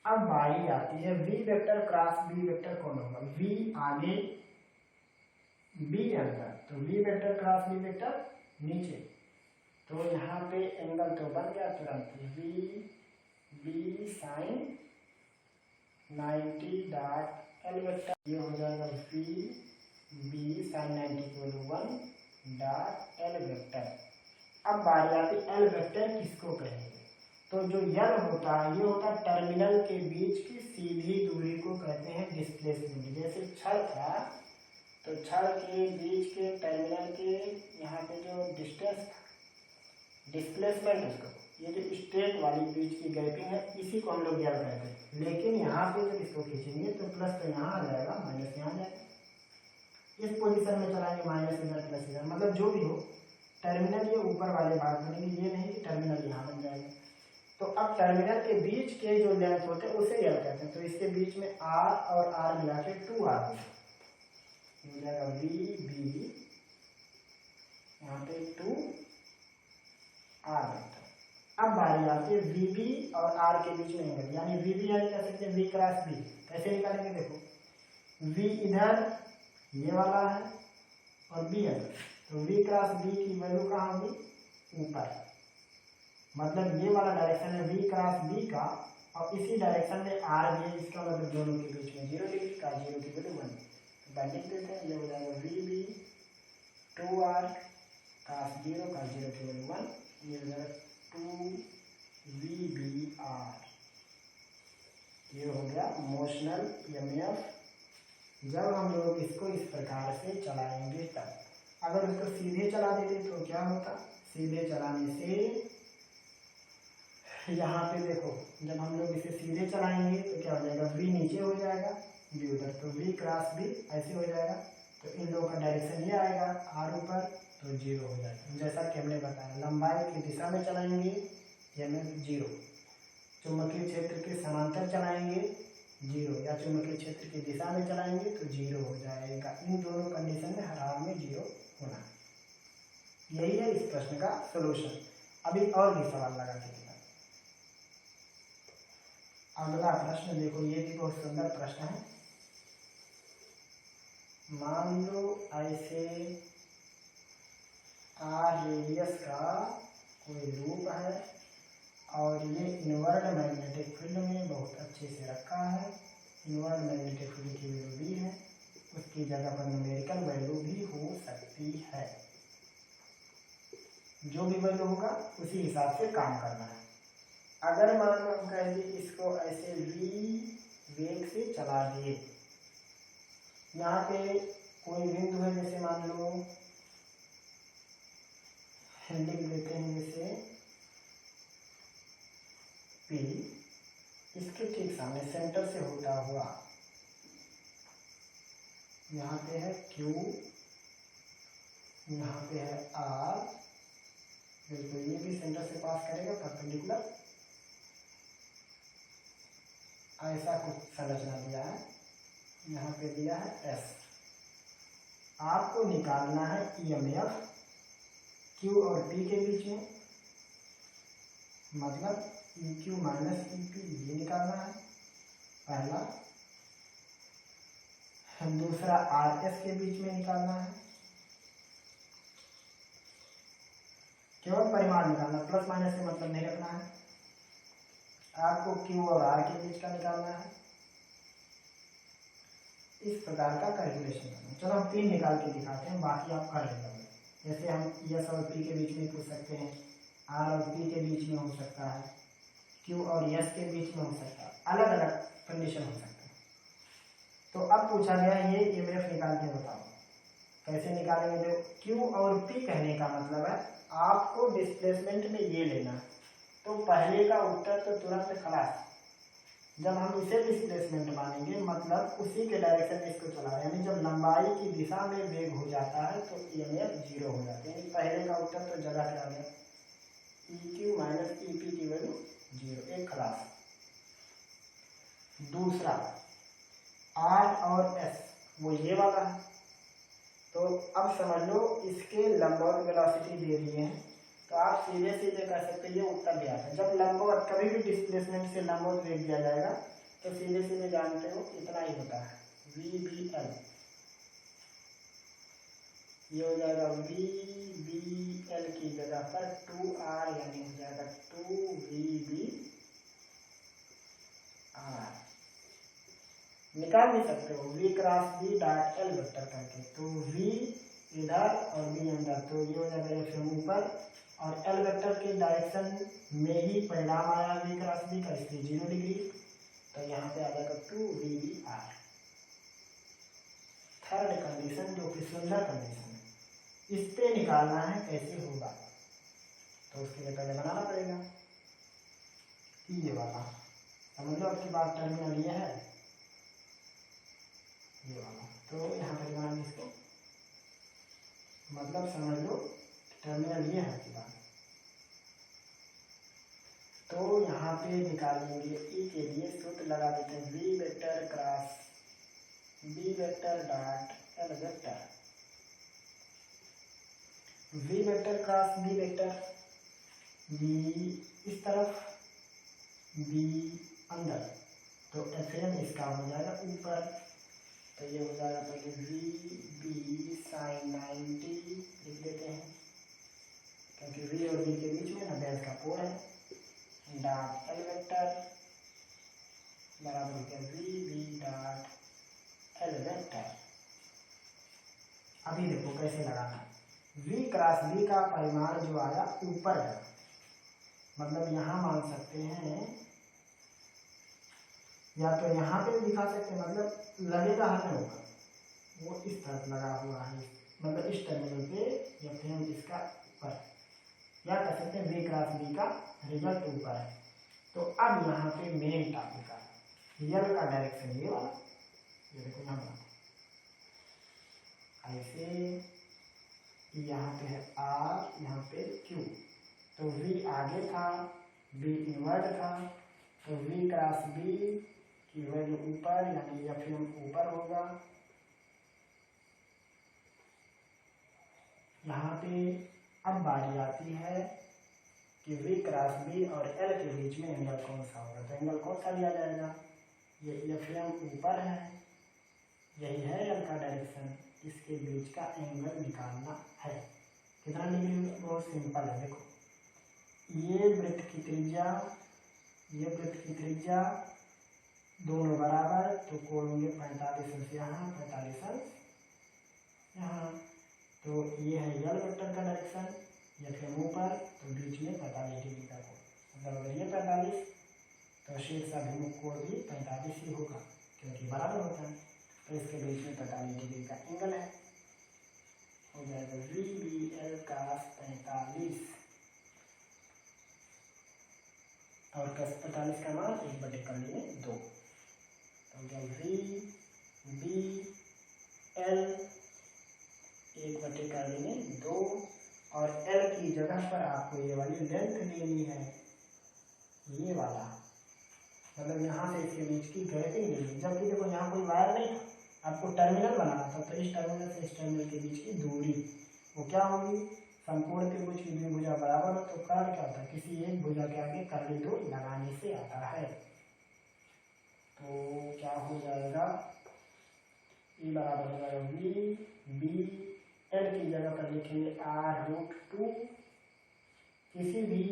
अब बारी आती है V vector cross B vector कौन होगा, V आगे B अंदर, तो V vector cross B vector नीचे, तो यहाँ पे एंगल तो बन गया तुरंत, VB sine 90 dot L vector, ये हो जाएगा VB sine 90 equal 1 dot L vector. अब बारी आती L वेक्टर किसको कहेंगे, तो जो यल होता है ये होता है टर्मिनल के बीच की सीधी दूरी को कहते हैं डिस्प्लेसमेंट। जैसे छड़ था तो छड़ के बीच के टर्मिनल के यहाँ पे जो डिस्टेंस था डिस्प्लेसमेंट उसको, ये जो स्ट्रेट वाली बीच की गैपिंग है इसी को हम लोग यल कहते हैं। लेकिन यहाँ पे जब इसको खींचेंगे तो प्लस तो यहाँ आ जाएगा, माइनस यहाँ आ जाएगा। इस पोजीशन में चलाएंगे माइनस इधर प्लस इधर, मतलब जो भी हो टर्मिनल ये ऊपर वाले भाग बनेंगे, ये नहीं कि टर्मिनल यहाँ बन जाएगा। तो अब टर्मिनल के बीच के जो लेंथ होते हैं उसे यल कहते हैं। तो इसके बीच में आर और आर मिला के 2r हो जाएगा वी बी, यहाँ पे 2r बनता है। अब बारी आती है वी बी और आर के बीच में एंगल, यानी वी बी यानी कह सकते हैं वी क्रॉस बी। कैसे निकालेंगे देखो, वी इधर ये वाला है और बी अगर, तो वी क्रॉस बी की वैल्यू कहाँ होगी ऊपर, मतलब ये वाला डायरेक्शन है वी क्रॉस बी का और इसी डायरेक्शन में आर भी है, इसका मतलब दोनों के बीच में 0 डिग्री का 0 की वैल्यू 1। तो लिख देते हैं, ये हो जाएगा वी बी 2r cos 0 का 0 की वैल्यू 1, ये हो जाएगा 2VBR। ये हो गया मोशनल EMF जब हम लोग इसको इस प्रकार से चलाएंगे तब। अगर उसको सीधे चला देते तो क्या होता, सीधे चलाने से यहाँ पे देखो जब हम लोग इसे सीधे चलाएंगे तो क्या हो जाएगा, v नीचे हो जाएगा v उधर, तो v क्रॉस b ऐसे हो जाएगा। तो इन लोगों का डायरेक्शन ये आएगा r ऊपर तो 0 हो जाएगा। जैसा कि हमने बताया लंबाई की दिशा में चलाएंगे यानी 0, चुंबकीय क्षेत्र के समांतर चलाएंगे 0, या चुंबकीय क्षेत्र की दिशा में चलाएंगे तो 0 हो जाएगा। इन दोनों कंडीशन में हर हाल में 0 होना। यही है इस प्रश्न का सोल्यूशन। अभी और भी सवाल लगा के दिखा। अगला प्रश्न देखो, ये भी बहुत सुंदर प्रश्न है। मान लो ऐसे r रेडियस का कोई लूप है और ये इनवर्ड मैग्नेटिक फील्ड में बहुत अच्छे से रखा है। इनवर्ड मैग्नेटिक फील्ड की वैल्यू भी है, उसकी जगह पर न्यूमेरिकल वैल्यू भी हो सकती है। जो भी वैल्यू होगा उसी हिसाब से काम करना है। अगर मान लो हम कह दिए इसको ऐसे v वेग से चला दिए, यहाँ पे कोई बिंदु है, जैसे मान लो लिख देते हैं जैसे P, इसके ठीक सामने सेंटर से होता हुआ यहाँ पे है Q, यहाँ पे है R, बिल्कुल ये भी सेंटर से पास करेगा परपेंडिकुलर। ऐसा कुछ संरचना दिया है, यहाँ पे दिया है S। आपको निकालना है EMF Q और P के बीच में, मतलब EQ माइनस EP ये निकालना है पहला। दूसरा RS के बीच में निकालना है, केवल परिमाण निकालना, प्लस माइनस से मतलब नहीं रखना है। आपको Q और R के बीच का निकालना है। इस प्रकार का कैलकुलेशन करना। चलो हम 3 निकाल के दिखाते हैं, बाकी आप कर लेंगे। जैसे हम S और P के बीच में पूछ सकते हैं, R और P के बीच में हो सकता है, Q और S के बीच में हो सकता है, अलग अलग कंडीशन हो सकता है। तो अब पूछा गया ये EMF निकाल के बताओ, कैसे निकालेंगे। तो Q और P कहने का मतलब है आपको डिस्प्लेसमेंट में ये लेना है। तो पहले का उत्तर तो तुरंत खलास। जब हम इसे डिस्प्लेसमेंट मानेंगे मतलब उसी के डायरेक्शन में इसको चला रहे हैं, यानी जब लंबाई की दिशा में वेग हो जाता है तो EMF 0 हो जाता है। पहले का उत्तर तो जगह पे आ गया, EQ माइनस EP की वैल्यू 0, एक खलास। दूसरा R और S वो ये वाला है, तो अब समझ लो इसके लंबवत वेलोसिटी दे दिए हैं, तो आप सीधे सीधे कह सकते हैं ये उत्तर दिया है। जब लंबवत कभी भी डिस्प्लेसमेंट से लंबवत वेग दिया जाएगा तो सीधे सीधे जानते हो इतना ही होता है VBL। ये हो जाएगा VBL की जगह पर 2R यानी हो जाएगा 2VBR। निकाल भी सकते हो V cross B dot L vector करके, तो V इधर और B अंदर, तो ये हो जाएगा FM ऊपर और एल वेक्टर के डायरेक्शन में ही परिणाम आया v क्रॉस b का, इसलिए 0 डिग्री। तो यहाँ पे आ जाएगा 2vr। थर्ड कंडीशन जो कि सुंदर कंडीशन है, इस पे निकालना है कैसे होगा, तो उसके लिए पहले बनाना पड़ेगा कि ये वाला समझ लो आपकी बात, टर्मिनल ये है ये वाला, तो यहाँ पर बनाएंगे इसको, मतलब समझ लो टर्मिनल ये है आपकी बात। तो यहाँ पे निकालेंगे ई के लिए सूत्र लगा देते हैं v vector cross b vector dot l vector, v vector cross b vector, v इस तरफ b अंदर, तो fm इसका हो जाएगा ऊपर, तो ये हो जाएगा पहले v b sin 90 लिख देते हैं, क्योंकि v और b के बीच में ना बेस का कोण है, डॉट l वेक्टर बराबर हो गया v b dot l vector. अभी देखो कैसे लगाना है, v क्रॉस b का परिमाण जो आया ऊपर है, मतलब यहाँ मान सकते हैं या तो यहाँ पे दिखा सकते हैं, मतलब लगेगा हमें होगा वो इस तरफ लगा हुआ है, मतलब इस टर्मिनल पे या फिर इसका ऊपर, या कह सकते हैं v क्रॉस b का रिजल्ट ऊपर है। तो अब यहाँ पे मेन टॉपिक है, रियल का डायरेक्शन ये वाला, ये देखो यहाँ पर ऐसे, यहाँ पे है r, यहाँ पे q, तो v आगे था, b इनवर्ट था, तो v क्रॉस b की वैल्यू ऊपर, यानी एफएम ऊपर होगा। यहाँ पे अब बारी आती है कि v क्रॉस b और l के बीच में एंगल कौन सा होगा, तो एंगल कौन सा लिया जाएगा, ये एफएम ऊपर है, यही है l का डायरेक्शन, इसके बीच का एंगल निकालना है। कितना डिग्री, बहुत सिंपल है, देखो ये वृत्त की त्रिज्या, ये वृत्त की त्रिज्या दोनों बराबर, तो कोण होंगे 45 अंश यहाँ, 45 अंश यहाँ, तो ये है यल वेक्टर का डायरेक्शन, ये फिर ऊपर, तो बीच में 45 डिग्री का कोण, मतलब अगर ये 45 तो शीर्ष अभिमुख कोण भी 45 ही होगा, क्योंकि बराबर होता है, तो इसके बीच में 45 डिग्री का एंगल है, हो जाएगा VBL cos 45, और cos 45 का मान 1/2, तो क्या VBL 1/2, और L की जगह पर आपको ये वाली लेंथ लेनी है, ये वाला, मतलब यहाँ से इसके बीच की गैपिंग लेनी, जबकि देखो यहाँ कोई वायर नहीं था, आपको टर्मिनल बनाना था, तो इस टर्मिनल से इस टर्मिनल के बीच की दूरी वो क्या होगी, समकोण त्रिभुज की दोनों भुजा बराबर हो, तो कार्य क्या होता है, किसी एक भुजा के आगे कर्ली दो लगाने से आता है, तो क्या हो जाएगा, ई बराबर हो जाएगा VBL की जगह पर लिखेंगे r√2, किसी भी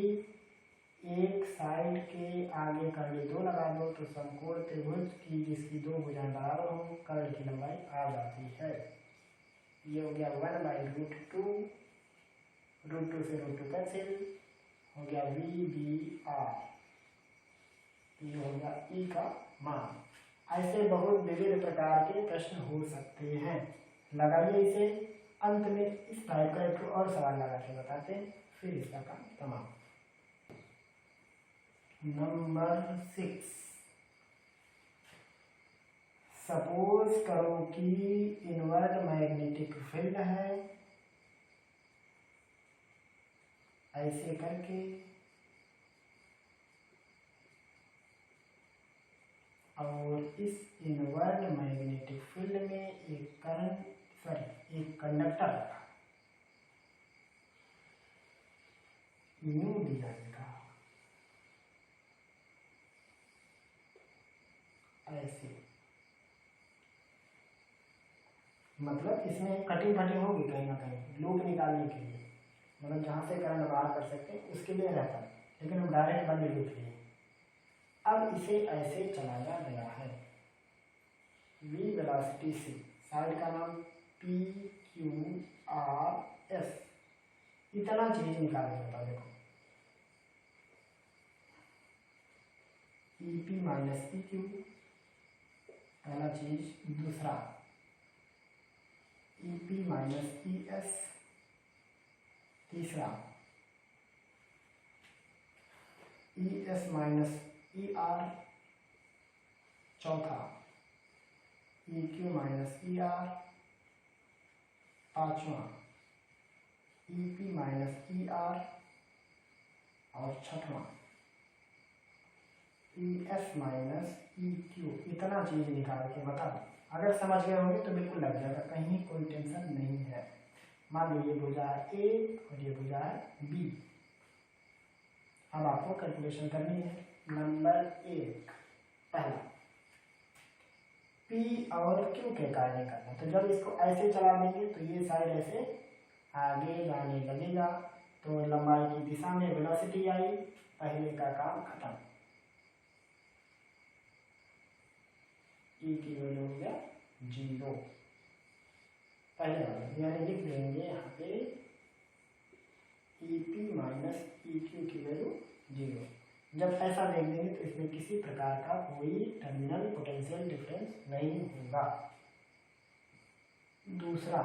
एक साइड के आगे कर्ली दो लगा दो, तो समकोण त्रिभुज की जिसकी दो भुजाएं बराबर हो, कर्ल की लंबाई आ जाती है, ये हो गया 1/√2, √2 से √2 कैंसिल, हो गया VBR, ये हो गया ई का मान। ऐसे बहुत विविध प्रकार के प्रश्न हो सकते हैं, लगाइए इसे, अंत में इस टाइप का एक और सवाल लगा के बताते हैं, फिर इसका काम तमाम। नंबर 6, सपोज करो कि इनवर्ट मैग्नेटिक फील्ड है, ऐसे करके, और इस इनवर्ट मैग्नेटिक फील्ड में एक एक कंडक्टर रखा, न्यू डिजाइन का, ऐसे, मतलब इसमें कटिंग फटिंग होगी कहीं ना कहीं लूप निकालने के लिए, मतलब जहाँ से करंट बाहर कर सकते हैं उसके लिए रहता है, लेकिन हम डायरेक्ट बंद लूप लिए। अब इसे ऐसे चलाया गया है, v वेलोसिटी से, साइड का नाम PQRS, इतना चीज निकाल के बताओ। देखो E P minus E Q पहला चीज, दूसरा E P minus E S, तीसरा E S minus E R, चौथा E Q minus E R, पांचवा E P minus E R और छठवां E S minus E Q. इतना चीज निकाल के बताओ। अगर समझ गए होंगे तो बिल्कुल लग जाएगा, कहीं कोई टेंशन नहीं है। मान लो ये भुजा है ए और ये भुजा है बी। अब आपको कैलकुलेशन करनी है। नंबर 1 पहला पी और क्यू के कार्य करना। तो जब इसको ऐसे चला देंगे तो ये साइड ऐसे आगे जाने लगेगा, तो लंबाई की दिशा में वेलोसिटी आई, पहले का काम खत्म। ई की वैल्यू हो गया 0 पहले वाले, यानी लिख देंगे यहाँ पे ई पी माइनस ई क्यू की वैल्यू 0। जब ऐसा देख देंगे तो इसमें किसी प्रकार का कोई टर्मिनल पोटेंशियल डिफरेंस नहीं होगा। दूसरा,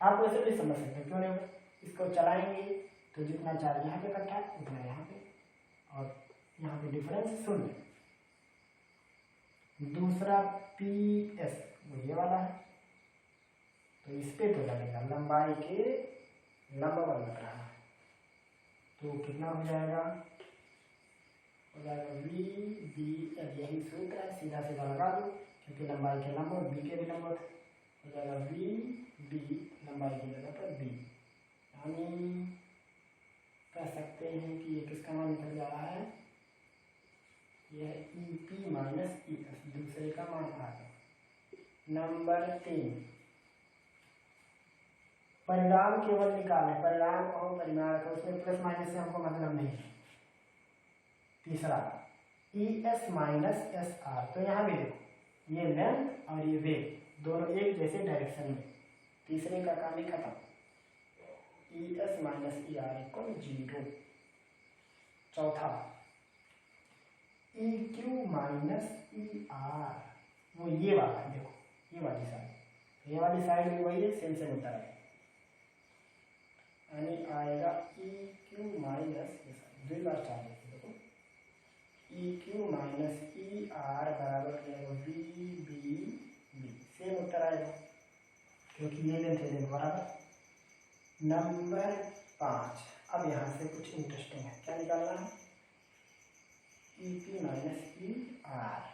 आप वैसे भी समझ सकते हैं, क्यों नहीं होगा। इसको चलाएंगे तो जितना चार्ज यहाँ पे इकट्ठा उतना यहाँ पे, और यहाँ पे डिफरेंस शून्य। दूसरा पी एस वो ये वाला है, तो इस पे तो लगेगा, लंबाई के लंबवत लग रहा है, तो कितना हो जाएगा, वी बी एल। यही सूत्र है, सीधा सीधा लगा दो, क्योंकि लंबाई के लंबवत बी के भी लंबवत हो जाएगा वी बी, लंबाई की जगह पर बी। यानी कह सकते हैं कि ये किसका मान निकल जा रहा है, यह ई पी माइनस ई एस, दूसरे का मान आ गया। नंबर 3 परिणाम केवल निकालें, परिणाम और परिमाण का, उसमें प्लस माइनस से हमको मतलब नहीं है। तीसरा E S minus S R, तो यहाँ भी देखो ये लेंथ और ये वेग दोनों एक जैसे डायरेक्शन में, तीसरे का काम ही खत्म। ई S minus E are equal 0। चौथा E Q minus E are, वो ये वाला है, देखो ये वाली साइड, ये वाली साइड भी वही है, सेम सेम होता है, यानी आएगा ई क्यू माइनस, दो बार चार्ज है, देखो ई क्यू माइनस ई आर बराबर वी बी बी, सेम उत्तर आएगा क्योंकि ये लेंथ है बराबर। नंबर 5, अब यहाँ से कुछ इंटरेस्टिंग है, क्या निकालना है, ई पी माइनस ई आर।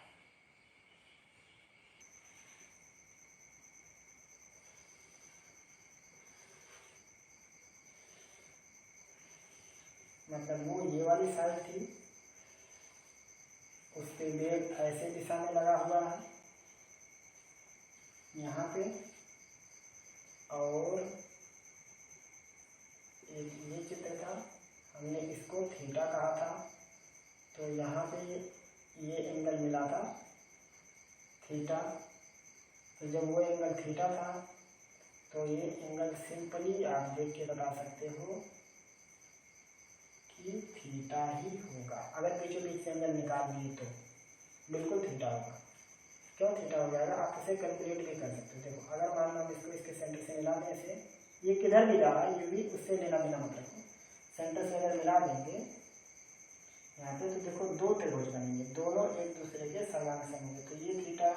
मतलब वो ये वाली साइड थी, उसके वेग ऐसे दिशा में लगा हुआ है यहाँ पे, और एक ये चित्र था, हमने इसको थीटा कहा था, तो यहाँ पे ये एंगल मिला था थीटा, तो जब वो एंगल थीटा था तो ये एंगल सिंपली आप देख के बता सकते हो कि थीटा ही होगा। अगर पीछे बीच से एंगल निकाल दिए तो बिल्कुल थीटा होगा। क्यों थीटा हो जाएगा, आप इसे कैलकुलेट भी कर सकते हो। देखो अगर मान लो हम इसको इसके सेंटर से मिला दें, ऐसे ये किधर भी जा रहा है, ये भी उससे लेना देना मत रखो, सेंटर से अगर मिला देंगे यहाँ पे, तो देखो दो त्रिभुज बनेंगे, दोनों एक दूसरे के सर्वांग होंगे, तो ये थीटा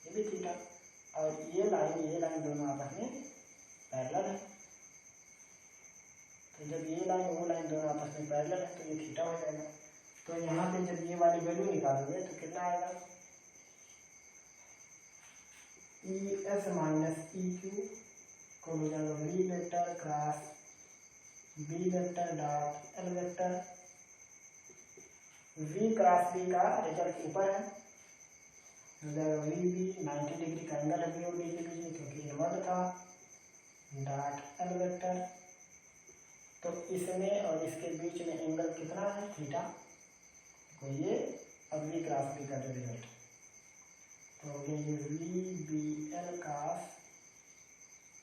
ये भी थीटा, और ये लाइन दोनों आपस में पैरेलल है, तो जब ये लाइन वो लाइन दोनों आपस में पैरेलल है तो ये थीटा हो जाएगा। तो यहाँ पे जब ये वाली वैल्यू निकालोगे तो कितना आएगा, E S minus E Q को हो जाएगा V vector cross B vector dot L vector. V cross B का रिजल्ट ऊपर है, वी बी 90 डिग्री का एंगल है बी और बी के बीच में क्योंकि इनवर्ट था, डॉट एल वेक्टर, तो इसमें और इसके बीच में एंगल कितना है, थीटा, तो ये अब वी क्रॉस बी का जो रिजल्ट, तो ये V B L cross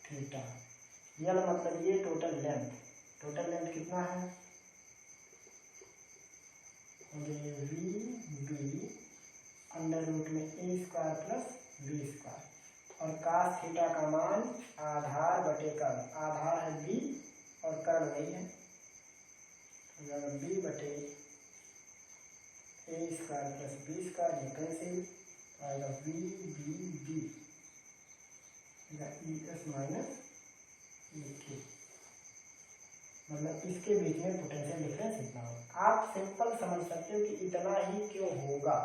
theta L मतलब ये टोटल लेंथ कितना है, वी बी अंडर रूट में ए स्क्वायर प्लस बी स्क्वायर, और कास थीटा का मान आधार बटे कर्ण, आधार है बी और कर्ण वही है, बी बटे A square plus B square, ये कैंसिल आएगा V B B E S minus E K, मतलब इसके बीच में पोटेंशियल डिफरेंस इतना होगा। आप सिंपल समझ सकते हो कि इतना ही क्यों होगा,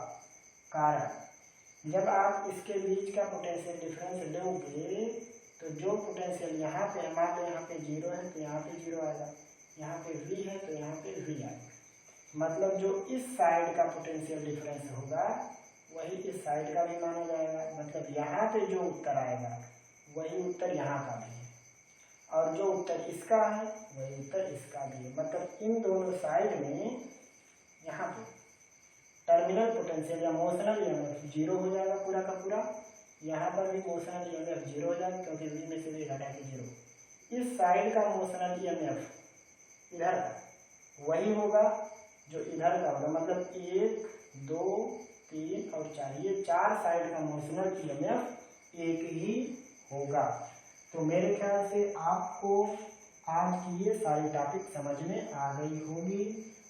कारण जब आप इसके बीच का पोटेंशियल डिफरेंस लोगे तो जो पोटेंशियल यहाँ पे, मान लो यहाँ पे 0 है तो यहाँ पे 0 आएगा, यहाँ पे v है तो यहाँ पे v आएगा, मतलब जो इस साइड का पोटेंशियल डिफरेंस होगा वही इस साइड का भी माना जाएगा, मतलब यहाँ पे जो उत्तर आएगा वही उत्तर यहाँ का भी है, और जो उत्तर इसका है वही उत्तर इसका भी है, मतलब इन दोनों साइड में यहाँ पे टर्मिनल पोटेंशियल या मोशनल ईएमएफ 0 हो जाएगा पूरा का पूरा, यहाँ पर भी मोशनल ईएमएफ 0 हो जाएगा क्योंकि v में से v घटा के 0, इस साइड का मोशनल ईएमएफ इधर का वही होगा जो इधर का होगा, मतलब 1 2 3 और 4, ये 4 साइड का मोशनल ईएमएफ एक ही होगा। तो मेरे ख्याल से आपको आज की ये सारी टॉपिक समझ में आ गई होगी।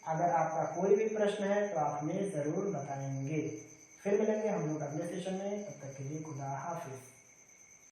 अगर आपका कोई भी प्रश्न है तो आप हमें ज़रूर बताएंगे। फिर मिलेंगे हम लोग अगले सेशन में, तब तक के लिए खुदा हाफिज़।